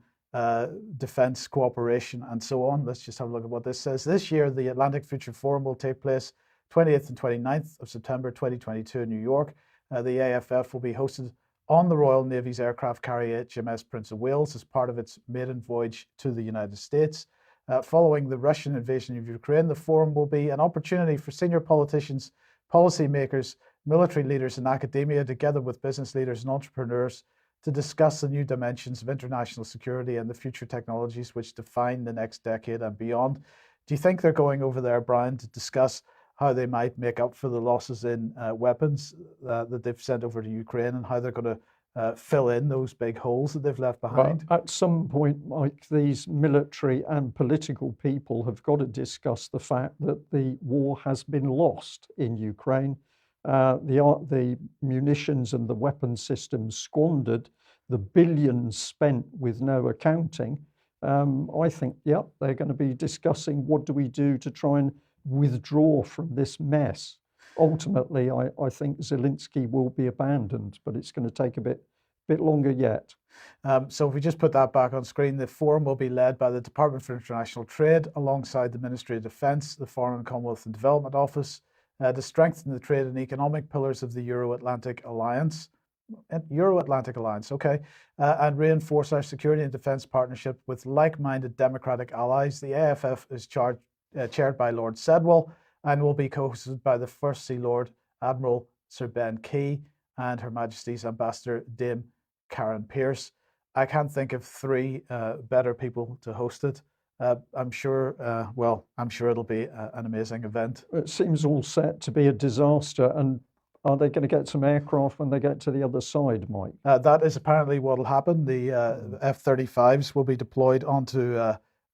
defense cooperation and so on. Let's just have a look at what this says. This year, the Atlantic Future Forum will take place 20th and 29th of September 2022 in New York. The AFF will be hosted on the Royal Navy's aircraft carrier HMS Prince of Wales as part of its maiden voyage to the United States. Following the Russian invasion of Ukraine, the forum will be an opportunity for senior politicians, policymakers, military leaders and academia, together with business leaders and entrepreneurs, to discuss the new dimensions of international security and the future technologies which define the next decade and beyond. Do you think they're going over there, Brian, to discuss how they might make up for the losses in weapons that they've sent over to Ukraine and how they're going to fill in those big holes that they've left behind? At some point, Mike, these military and political people have got to discuss the fact that the war has been lost in Ukraine. The munitions and the weapon systems squandered, the billions spent with no accounting. I think, they're going to be discussing what do we do to try and withdraw from this mess. Ultimately, I think Zelensky will be abandoned, but it's going to take a bit longer yet. So if we just put that back on screen, the forum will be led by the Department for International Trade alongside the Ministry of Defence, the Foreign, Commonwealth and Development Office, to strengthen the trade and economic pillars of the Euro-Atlantic Alliance. Euro-Atlantic Alliance, okay, and reinforce our security and defence partnership with like-minded democratic allies. The AFF is chaired by Lord Sedwell and will be co-hosted by the First Sea Lord Admiral Sir Ben Key and Her Majesty's Ambassador Dame Karen Pierce. I can't think of three better people to host it. I'm sure it'll be an amazing event. It seems all set to be a disaster. And are they going to get some aircraft when they get to the other side, Mike? That is apparently what will happen. The F-35s will be deployed onto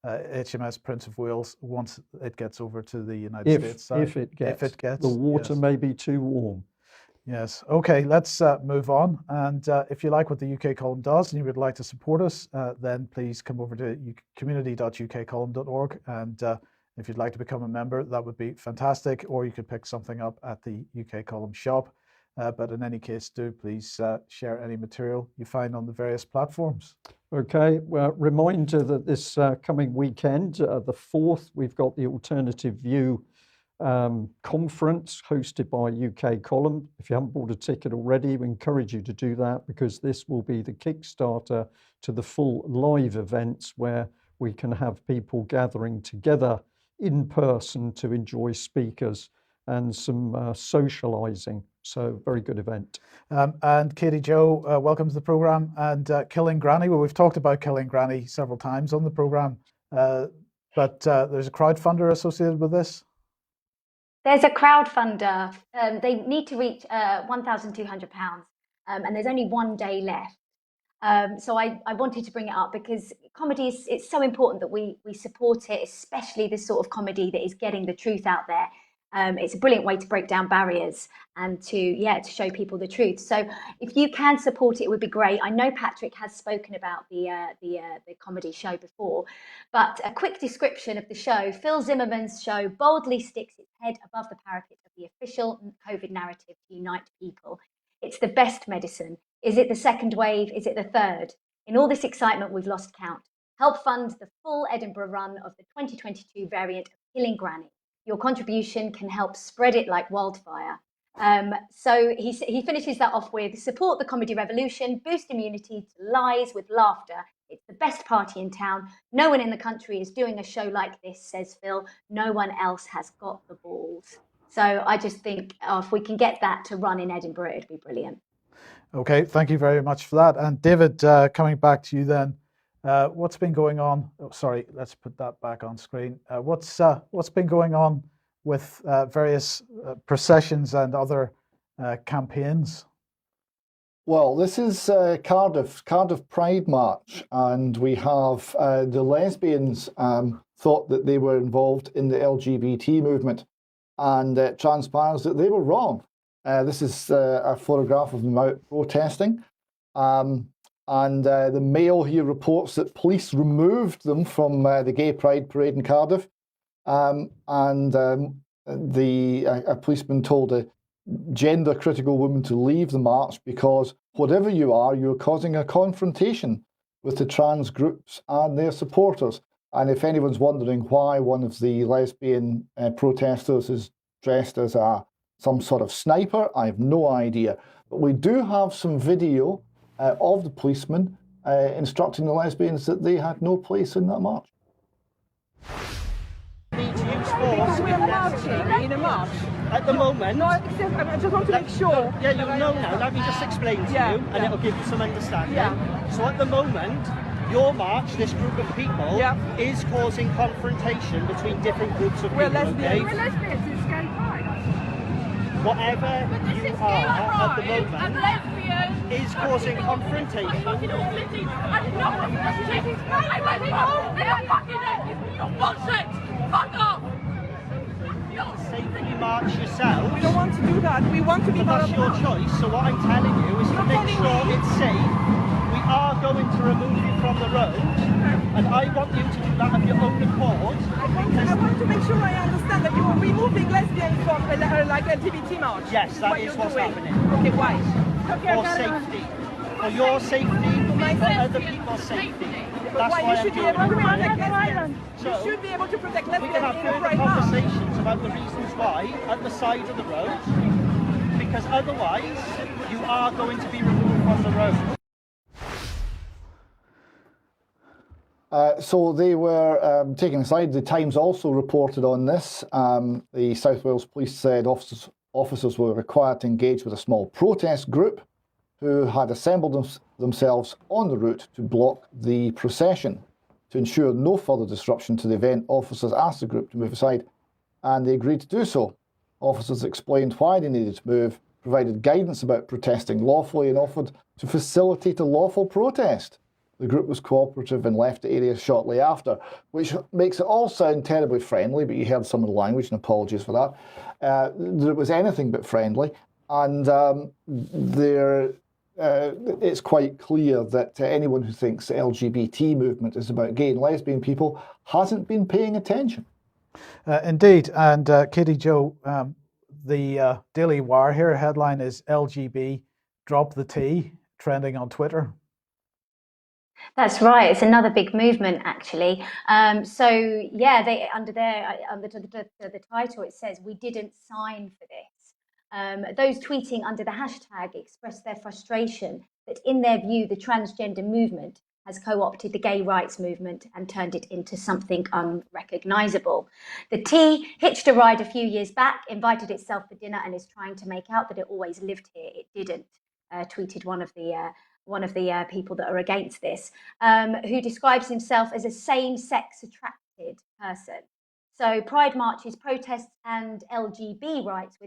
HMS Prince of Wales once it gets over to the United States side. If it gets. The water yes. may be too warm. Yes. Okay, let's move on. And if you like what the UK Column does and you would like to support us, then please come over to community.ukcolumn.org. And if you'd like to become a member, that would be fantastic. Or you could pick something up at the UK Column shop. But in any case, do please share any material you find on the various platforms. Okay, well, reminder that this coming weekend, the 4th, we've got the Alternative View conference hosted by UK Column. If you haven't bought a ticket already, we encourage you to do that, because this will be the Kickstarter to the full live events where we can have people gathering together in person to enjoy speakers and some socializing. So very good event. And Katie Jo, welcome to the program. And Killing Granny, well, we've talked about Killing Granny several times on the program, but there's a crowdfunder associated with this. There's a crowdfunder. They need to reach £1,200, and there's only one day left. So I wanted to bring it up because comedy it's so important that we support it, especially this sort of comedy that is getting the truth out there. It's a brilliant way to break down barriers and to show people the truth. So if you can support it, it would be great. I know Patrick has spoken about the comedy show before, but a quick description of the show: Phil Zimmerman's show boldly sticks its head above the parapet of the official COVID narrative to unite people. It's the best medicine. Is it the second wave? Is it the third? In all this excitement, we've lost count. Help fund the full Edinburgh run of the 2022 variant of Killing Granny. Your contribution can help spread it like wildfire. So he finishes that off with: support the comedy revolution, boost immunity to lies with laughter. It's the best party in town. No one in the country is doing a show like this, says Phil. No one else has got the balls. So I just think if we can get that to run in Edinburgh, it'd be brilliant. Okay, thank you very much for that. And David, coming back to you then, what's been going on? Oh, sorry, let's put that back on screen. What's been going on with various processions and other campaigns? Well, this is Cardiff Pride March, and we have the lesbians thought that they were involved in the LGBT movement, and it transpires that they were wrong. This is a photograph of them out protesting. And the Mail here reports that police removed them from the Gay Pride Parade in Cardiff. A policeman told a gender-critical woman to leave the march because whatever you're causing a confrontation with the trans groups and their supporters. And if anyone's wondering why one of the lesbian protesters is dressed as some sort of sniper, I have no idea. But we do have some video of the policeman instructing the lesbians that they had no place in that march. Need to use force. We're marching in a march. At the moment. No, I just want to make sure. Yeah, you'll know now. Let me just explain to you, and it'll give you some understanding. Yeah. So at the moment, your march, this group of people, is causing confrontation between different groups of people. Okay? We're lesbians. It's gay pride. Whatever you are at the moment is causing confrontation. Fuck off! Safely march yourself. We don't want to do that. We want to be part of your choice. So what I'm telling you is to make sure it's safe. We are going to remove you from the road, and I want you to do that of your own accord. I want to make sure I understand that you are removing lesbians from like LGBT march. Yes, that is what's happening. Okay, why? For safety. For your safety, for other people's safety. That's why you should be able to protect lesbians. So, you should be able to protect lesbians. We can have further conversations about the reasons why at the side of the road, because otherwise you are going to be removed across the road. So they were taken aside. The Times also reported on this. The South Wales Police said officers were required to engage with a small protest group who had assembled themselves on the route to block the procession. To ensure no further disruption to the event, officers asked the group to move aside, and they agreed to do so. Officers explained why they needed to move, provided guidance about protesting lawfully, and offered to facilitate a lawful protest. The group was cooperative and left the area shortly after, which makes it all sound terribly friendly, but you heard some of the language, and apologies for that. It was anything but friendly, and it's quite clear that anyone who thinks the LGBT movement is about gay and lesbian people hasn't been paying attention. Indeed, and Katie Jo, the Daily Wire here headline is LGB drop the T, trending on Twitter. That's right. It's another big movement, actually. So yeah, they under the title it says we didn't sign for this. Those tweeting under the hashtag expressed their frustration that, in their view, the transgender movement has co-opted the gay rights movement and turned it into something unrecognizable. The T hitched a ride a few years back, invited itself for dinner, and is trying to make out that it always lived here. It didn't. Tweeted one of the people that are against this, who describes himself as a same-sex attracted person. So Pride marches, protests, and LGB rights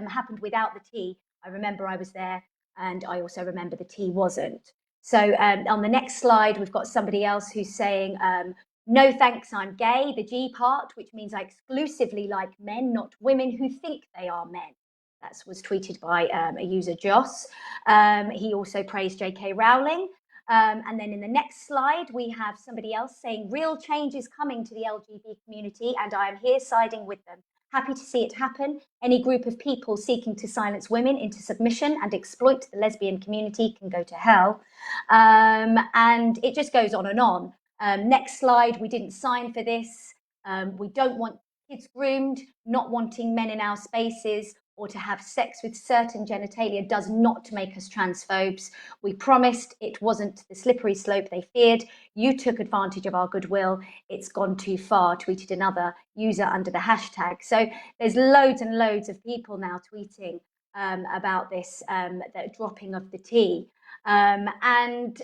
happened without the T. I remember I was there, and I also remember the T wasn't. So on the next slide, we've got somebody else who's saying, no thanks, I'm gay, the G part, which means I exclusively like men, not women who think they are men. That was tweeted by a user, Joss. He also praised J.K. Rowling. And then in the next slide, we have somebody else saying, real change is coming to the LGBT community, and I am here siding with them. Happy to see it happen. Any group of people seeking to silence women into submission and exploit the lesbian community can go to hell. And it just goes on and on. Next slide, we didn't sign for this. We don't want kids groomed, not wanting men in our spaces, or to have sex with certain genitalia does not make us transphobes. We promised it wasn't the slippery slope they feared. You took advantage of our goodwill. It's gone too far, tweeted another user under the hashtag. So there's loads and loads of people now tweeting about this, the dropping of the T. And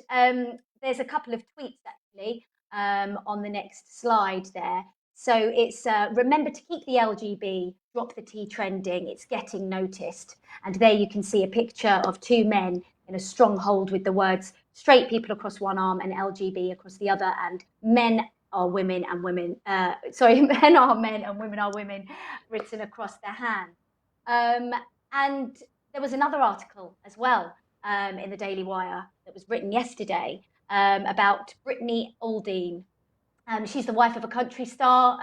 there's a couple of tweets actually on the next slide there. So it's remember to keep the LGB, drop the T trending, it's getting noticed. And there you can see a picture of two men in a stronghold with the words straight people across one arm and LGB across the other, and men are women and women, men are men and women are women written across their hand. And there was another article as well in the Daily Wire that was written yesterday about Brittany Aldean. She's the wife of a country star,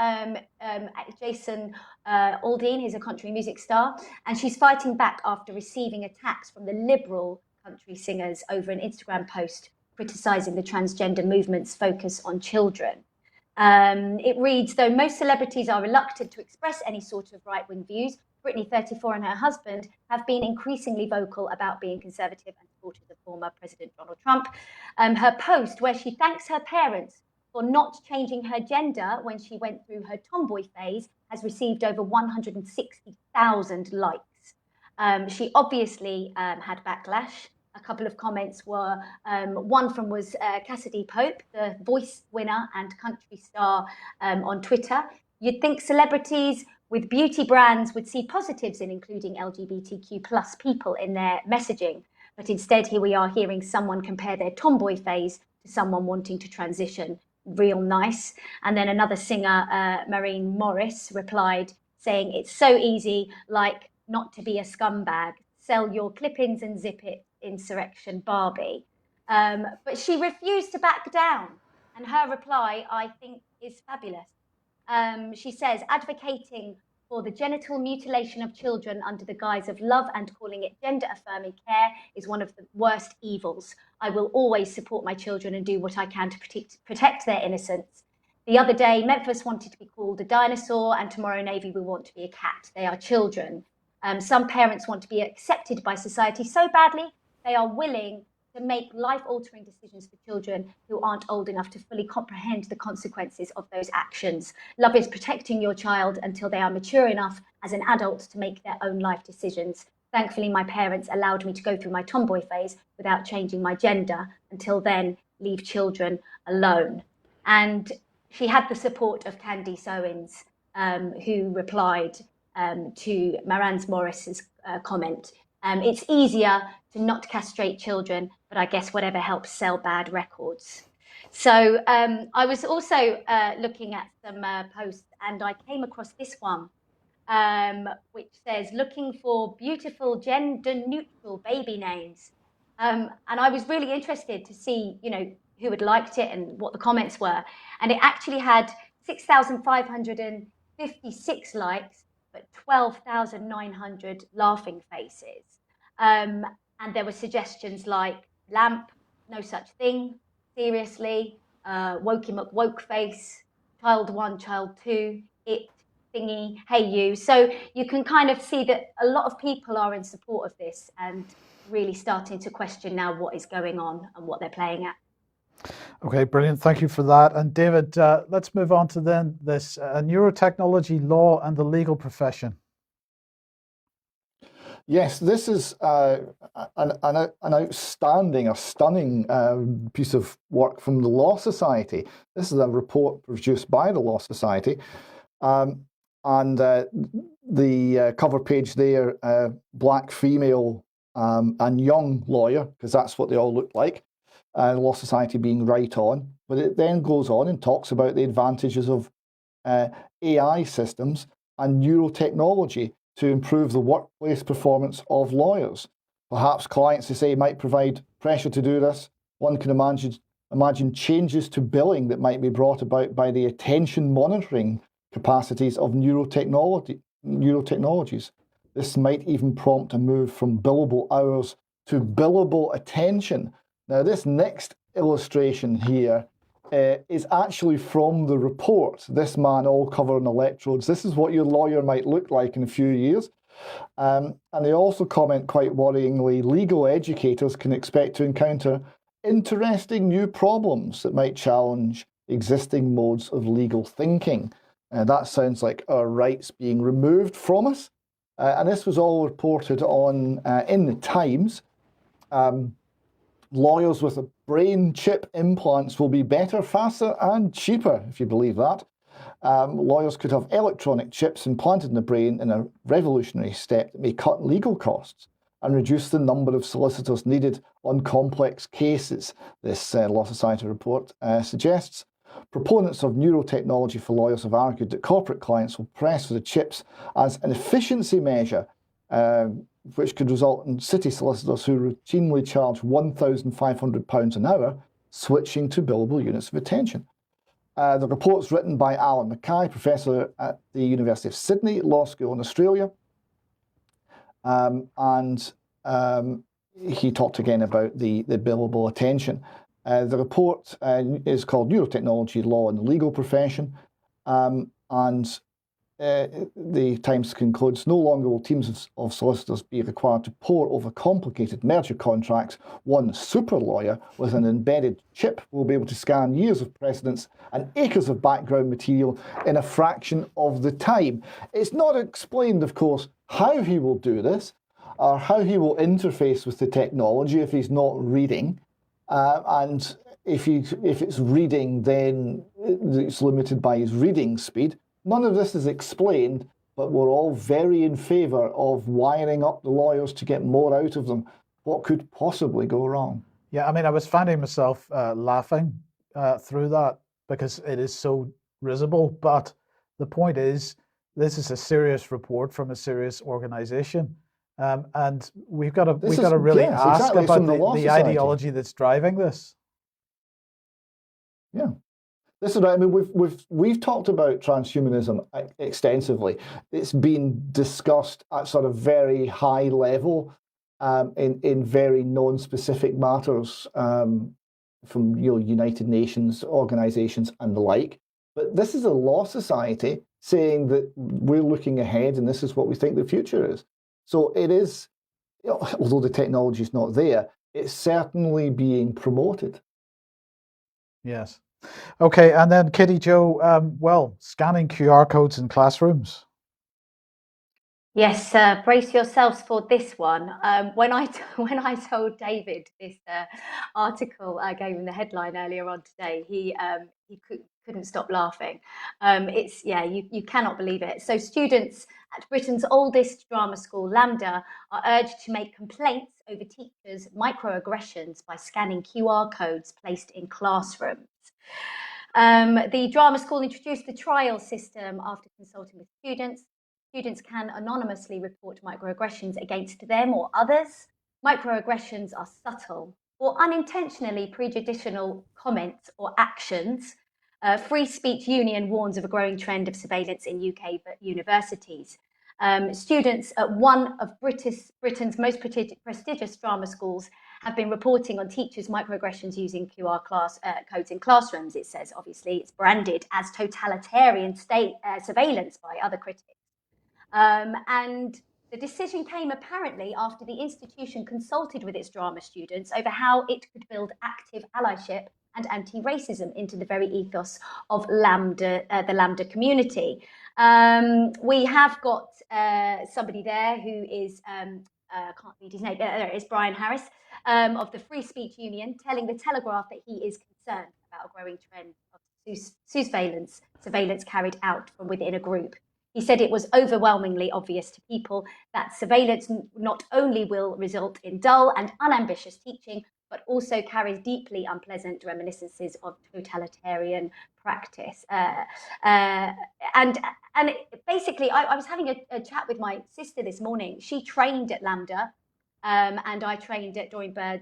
Jason Aldean. He's a country music star, and she's fighting back after receiving attacks from the liberal country singers over an Instagram post criticising the transgender movement's focus on children. It reads, though most celebrities are reluctant to express any sort of right-wing views, Brittany, 34, and her husband have been increasingly vocal about being conservative and supporters of former President Donald Trump. Her post, where she thanks her parents for not changing her gender when she went through her tomboy phase, has received over 160,000 likes. She obviously had backlash. A couple of comments were, one from was Cassidy Pope, the Voice winner and country star on Twitter. You'd think celebrities with beauty brands would see positives in including LGBTQ plus people in their messaging. But instead, here we are hearing someone compare their tomboy phase to someone wanting to transition. Real nice. And then another singer, Maureen Morris, replied saying, it's so easy, like not to be a scumbag. Sell your clip-ins and zip it, insurrection Barbie. But she refused to back down. And her reply, I think, is fabulous. She says, advocating for the genital mutilation of children under the guise of love and calling it gender-affirming care is one of the worst evils. I will always support my children and do what I can to protect their innocence. The other day, Memphis wanted to be called a dinosaur, and tomorrow Navy will want to be a cat. They are children. Some parents want to be accepted by society so badly, they are willing to make life-altering decisions for children who aren't old enough to fully comprehend the consequences of those actions. Love is protecting your child until they are mature enough as an adult to make their own life decisions. Thankfully, my parents allowed me to go through my tomboy phase without changing my gender. Until then, leave children alone. And she had the support of Candice Owens, who replied to Marantz Morris's comment. It's easier to not castrate children, but I guess whatever helps sell bad records. So I was also looking at some posts, and I came across this one, which says, looking for beautiful gender-neutral baby names. And I was really interested to see, who had liked it and what the comments were. And it actually had 6,556 likes, but 12,900 laughing faces. And there were suggestions like lamp, no such thing, seriously, woke him up, woke face, child 1, child 2, it, thingy, hey you. So you can kind of see that a lot of people are in support of this and really starting to question now what is going on and what they're playing at. Okay, brilliant. Thank you for that. And David, let's move on to then this neurotechnology law and the legal profession. Yes, this is an outstanding, a stunning piece of work from the Law Society. This is a report produced by the Law Society. And the cover page there, black female and young lawyer, because that's what they all look like, Law Society being right on. But it then goes on and talks about the advantages of AI systems and neurotechnology to improve the workplace performance of lawyers. Perhaps clients, they say, might provide pressure to do this. One can imagine changes to billing that might be brought about by the attention monitoring capacities of neurotechnologies. This might even prompt a move from billable hours to billable attention. Now, this next illustration here is actually from the report. This man all covered in electrodes. This is what your lawyer might look like in a few years. And they also comment, quite worryingly, legal educators can expect to encounter interesting new problems that might challenge existing modes of legal thinking. That sounds like our rights being removed from us. And this was all reported on in the Times. Lawyers with brain chip implants will be better, faster, and cheaper, if you believe that. Lawyers could have electronic chips implanted in the brain in a revolutionary step that may cut legal costs and reduce the number of solicitors needed on complex cases, this Law Society report suggests. Proponents of neurotechnology for lawyers have argued that corporate clients will press for the chips as an efficiency measure, which could result in city solicitors who routinely charge £1,500 an hour switching to billable units of attention. The report's written by Alan Mackay, professor at the University of Sydney Law School in Australia. And he talked again about the billable attention. The report is called Neurotechnology, Law and the Legal Profession. The Times concludes, no longer will teams of solicitors be required to pore over complicated merger contracts. One super lawyer with an embedded chip will be able to scan years of precedents and acres of background material in a fraction of the time. It's not explained, of course, how he will do this or how he will interface with the technology if he's not reading. And if it's reading, then it's limited by his reading speed. None of this is explained, but we're all very in favour of wiring up the lawyers to get more out of them. What could possibly go wrong? Yeah, I mean, I was finding myself laughing through that because it is so risible. But the point is, this is a serious report from a serious organisation. And we've got to really ask about the ideology that's driving this. Yeah. This is right. I mean, we've talked about transhumanism extensively. It's been discussed at sort of very high level in very non-specific matters from United Nations organisations and the like. But this is a law society saying that we're looking ahead and this is what we think the future is. So it is, although the technology is not there, it's certainly being promoted. Yes. Okay, and then Kitty Joe, well, scanning QR codes in classrooms. Yes, brace yourselves for this one. When I told David this article, I gave him the headline earlier on today. He couldn't stop laughing. It's you cannot believe it. So students at Britain's oldest drama school, LAMDA, are urged to make complaints over teachers' microaggressions by scanning QR codes placed in classrooms. The drama school introduced the trial system after consulting with students. Students can anonymously report microaggressions against them or others. Microaggressions are subtle or unintentionally prejudicial comments or actions. Free Speech Union warns of a growing trend of surveillance in UK universities. Students at one of Britain's most prestigious drama schools have been reporting on teachers' microaggressions using QR codes in classrooms. It says, obviously, it's branded as totalitarian state surveillance by other critics. And the decision came apparently after the institution consulted with its drama students over how it could build active allyship and anti-racism into the very ethos of LAMDA, the LAMDA community. We have got somebody there who is, can't read his name, there it is, Brian Harris, of the Free Speech Union, telling the Telegraph that he is concerned about a growing trend of surveillance carried out from within a group. He said it was overwhelmingly obvious to people that surveillance not only will result in dull and unambitious teaching, but also carries deeply unpleasant reminiscences of totalitarian practice. And basically, I was having a chat with my sister this morning. She trained at LAMDA, and I trained at Dorian Bird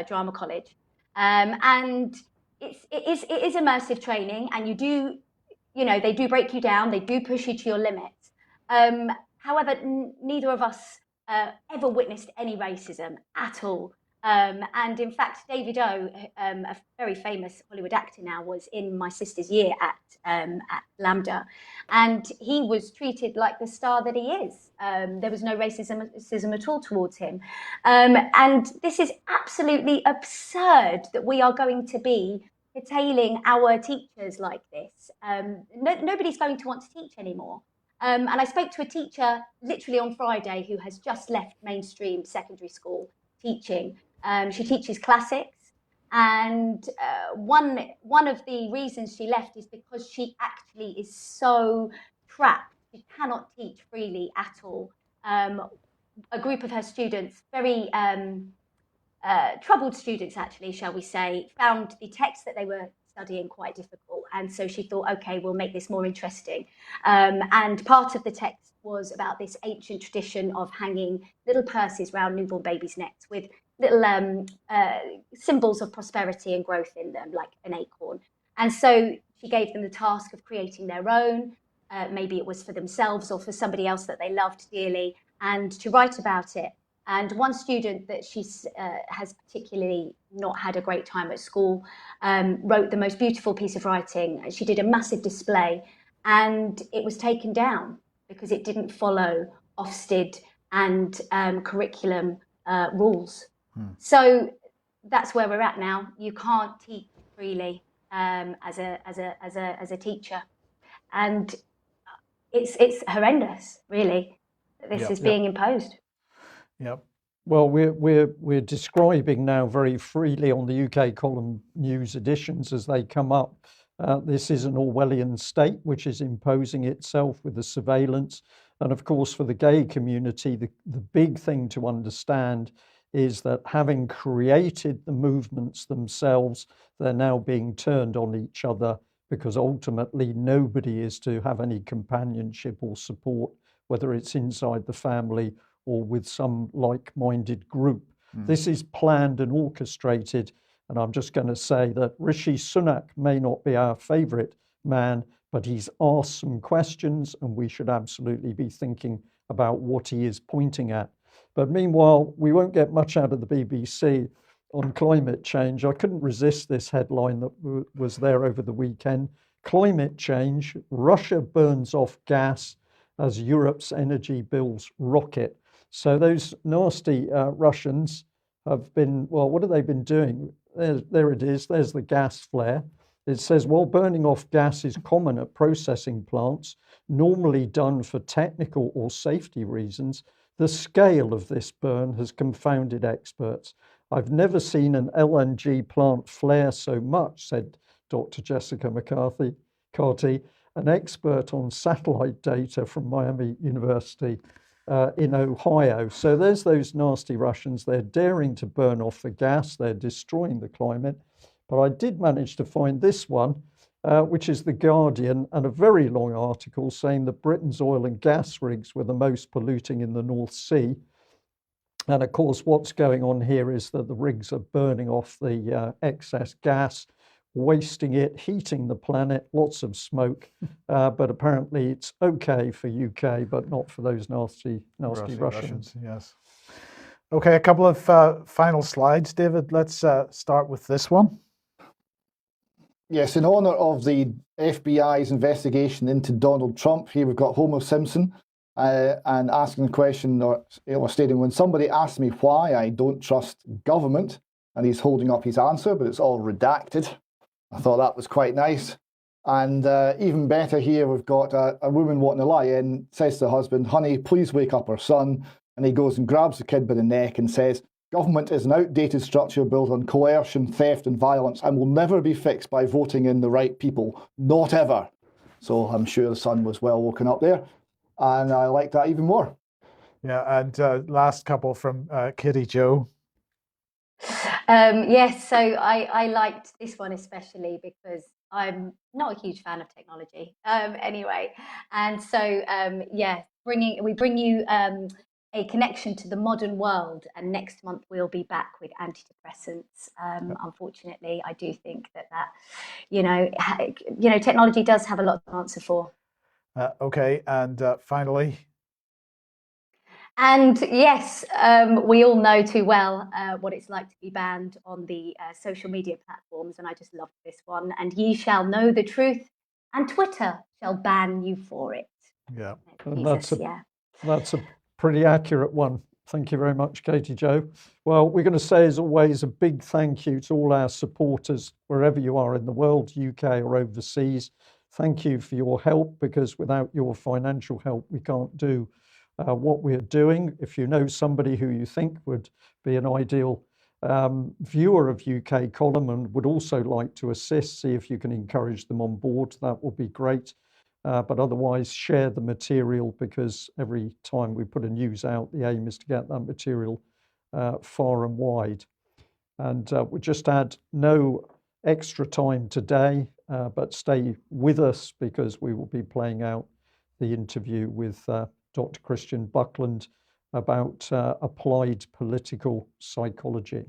Drama College. And it is immersive training, and they do break you down, they do push you to your limits. However, neither of us ever witnessed any racism at all. And in fact, David O, a very famous Hollywood actor now, was in my sister's year at LAMDA, and he was treated like the star that he is. There was no racism at all towards him. And this is absolutely absurd that we are going to be curtailing our teachers like this. Nobody's going to want to teach anymore. And I spoke to a teacher literally on Friday who has just left mainstream secondary school teaching. She teaches classics, and one of the reasons she left is because she actually is so trapped. She cannot teach freely at all. A group of her students, very troubled students, actually, shall we say, found the text that they were studying quite difficult. And so she thought, okay, we'll make this more interesting. And part of the text was about this ancient tradition of hanging little purses around newborn babies' necks with little symbols of prosperity and growth in them, like an acorn. And so she gave them the task of creating their own. Maybe it was for themselves or for somebody else that they loved dearly, and to write about it. And one student that she has particularly not had a great time at school wrote the most beautiful piece of writing. She did a massive display, and it was taken down because it didn't follow Ofsted and curriculum rules. So that's where we're at now. You can't teach freely as a teacher, and it's horrendous, really. This is being imposed. Yep. Well, we're describing now very freely on the UK column news editions as they come up. This is an Orwellian state which is imposing itself with the surveillance. And of course, for the gay community, the big thing to understand is that having created the movements themselves, they're now being turned on each other, because ultimately nobody is to have any companionship or support, whether it's inside the family or with some like-minded group. This is planned and orchestrated. And I'm just going to say that Rishi Sunak may not be our favourite man, but he's asked some questions, and we should absolutely be thinking about what he is pointing at. But meanwhile, we won't get much out of the BBC on climate change. I couldn't resist this headline that was there over the weekend. Climate change, Russia burns off gas as Europe's energy bills rocket. So those nasty Russians have been, well, what have they been doing? There it is. There's the gas flare. It says, while burning off gas is common at processing plants, normally done for technical or safety reasons, the scale of this burn has confounded experts. I've never seen an LNG plant flare so much, said Dr. Jessica Carty, an expert on satellite data from Miami University in Ohio. So there's those nasty Russians. They're daring to burn off the gas. They're destroying the climate. But I did manage to find this one, which is The Guardian, and a very long article saying that Britain's oil and gas rigs were the most polluting in the North Sea. And of course, what's going on here is that the rigs are burning off the excess gas, wasting it, heating the planet, lots of smoke. But apparently it's okay for UK, but not for those nasty Russians. Yes. Okay, a couple of final slides, David. Let's start with this one. Yes, in honour of the FBI's investigation into Donald Trump, here we've got Homer Simpson and asking the question, or stating, when somebody asks me why I don't trust government, and he's holding up his answer, but it's all redacted. I thought that was quite nice. And even better here, we've got a woman wanting to lie in, says to the husband, honey, please wake up our son. And he goes and grabs the kid by the neck and says, government is an outdated structure built on coercion, theft and violence and will never be fixed by voting in the right people, not ever. So I'm sure the son was well woken up there. And I like that even more. Yeah, and last couple from Kitty Joe. Yes, so I liked this one especially because I'm not a huge fan of technology anyway. And so, yeah, we bring you a connection to the modern world. And next month we'll be back with antidepressants. Unfortunately, I do think that technology does have a lot to answer for. Okay, and finally. And yes, we all know too well what it's like to be banned on the social media platforms. And I just love this one. And ye shall know the truth, and Twitter shall ban you for it. Yeah. And that's a pretty accurate one. Thank you very much, Katie Jo. Well, we're going to say, as always, a big thank you to all our supporters, wherever you are in the world, UK or overseas. Thank you for your help, because without your financial help, we can't do what we're doing. If you know somebody who you think would be an ideal viewer of UK Column and would also like to assist, see if you can encourage them on board. That would be great. But otherwise, share the material, because every time we put a news out, the aim is to get that material far and wide. And we just add no extra time today, but stay with us, because we will be playing out the interview with Dr. Christian Buckland about applied political psychology.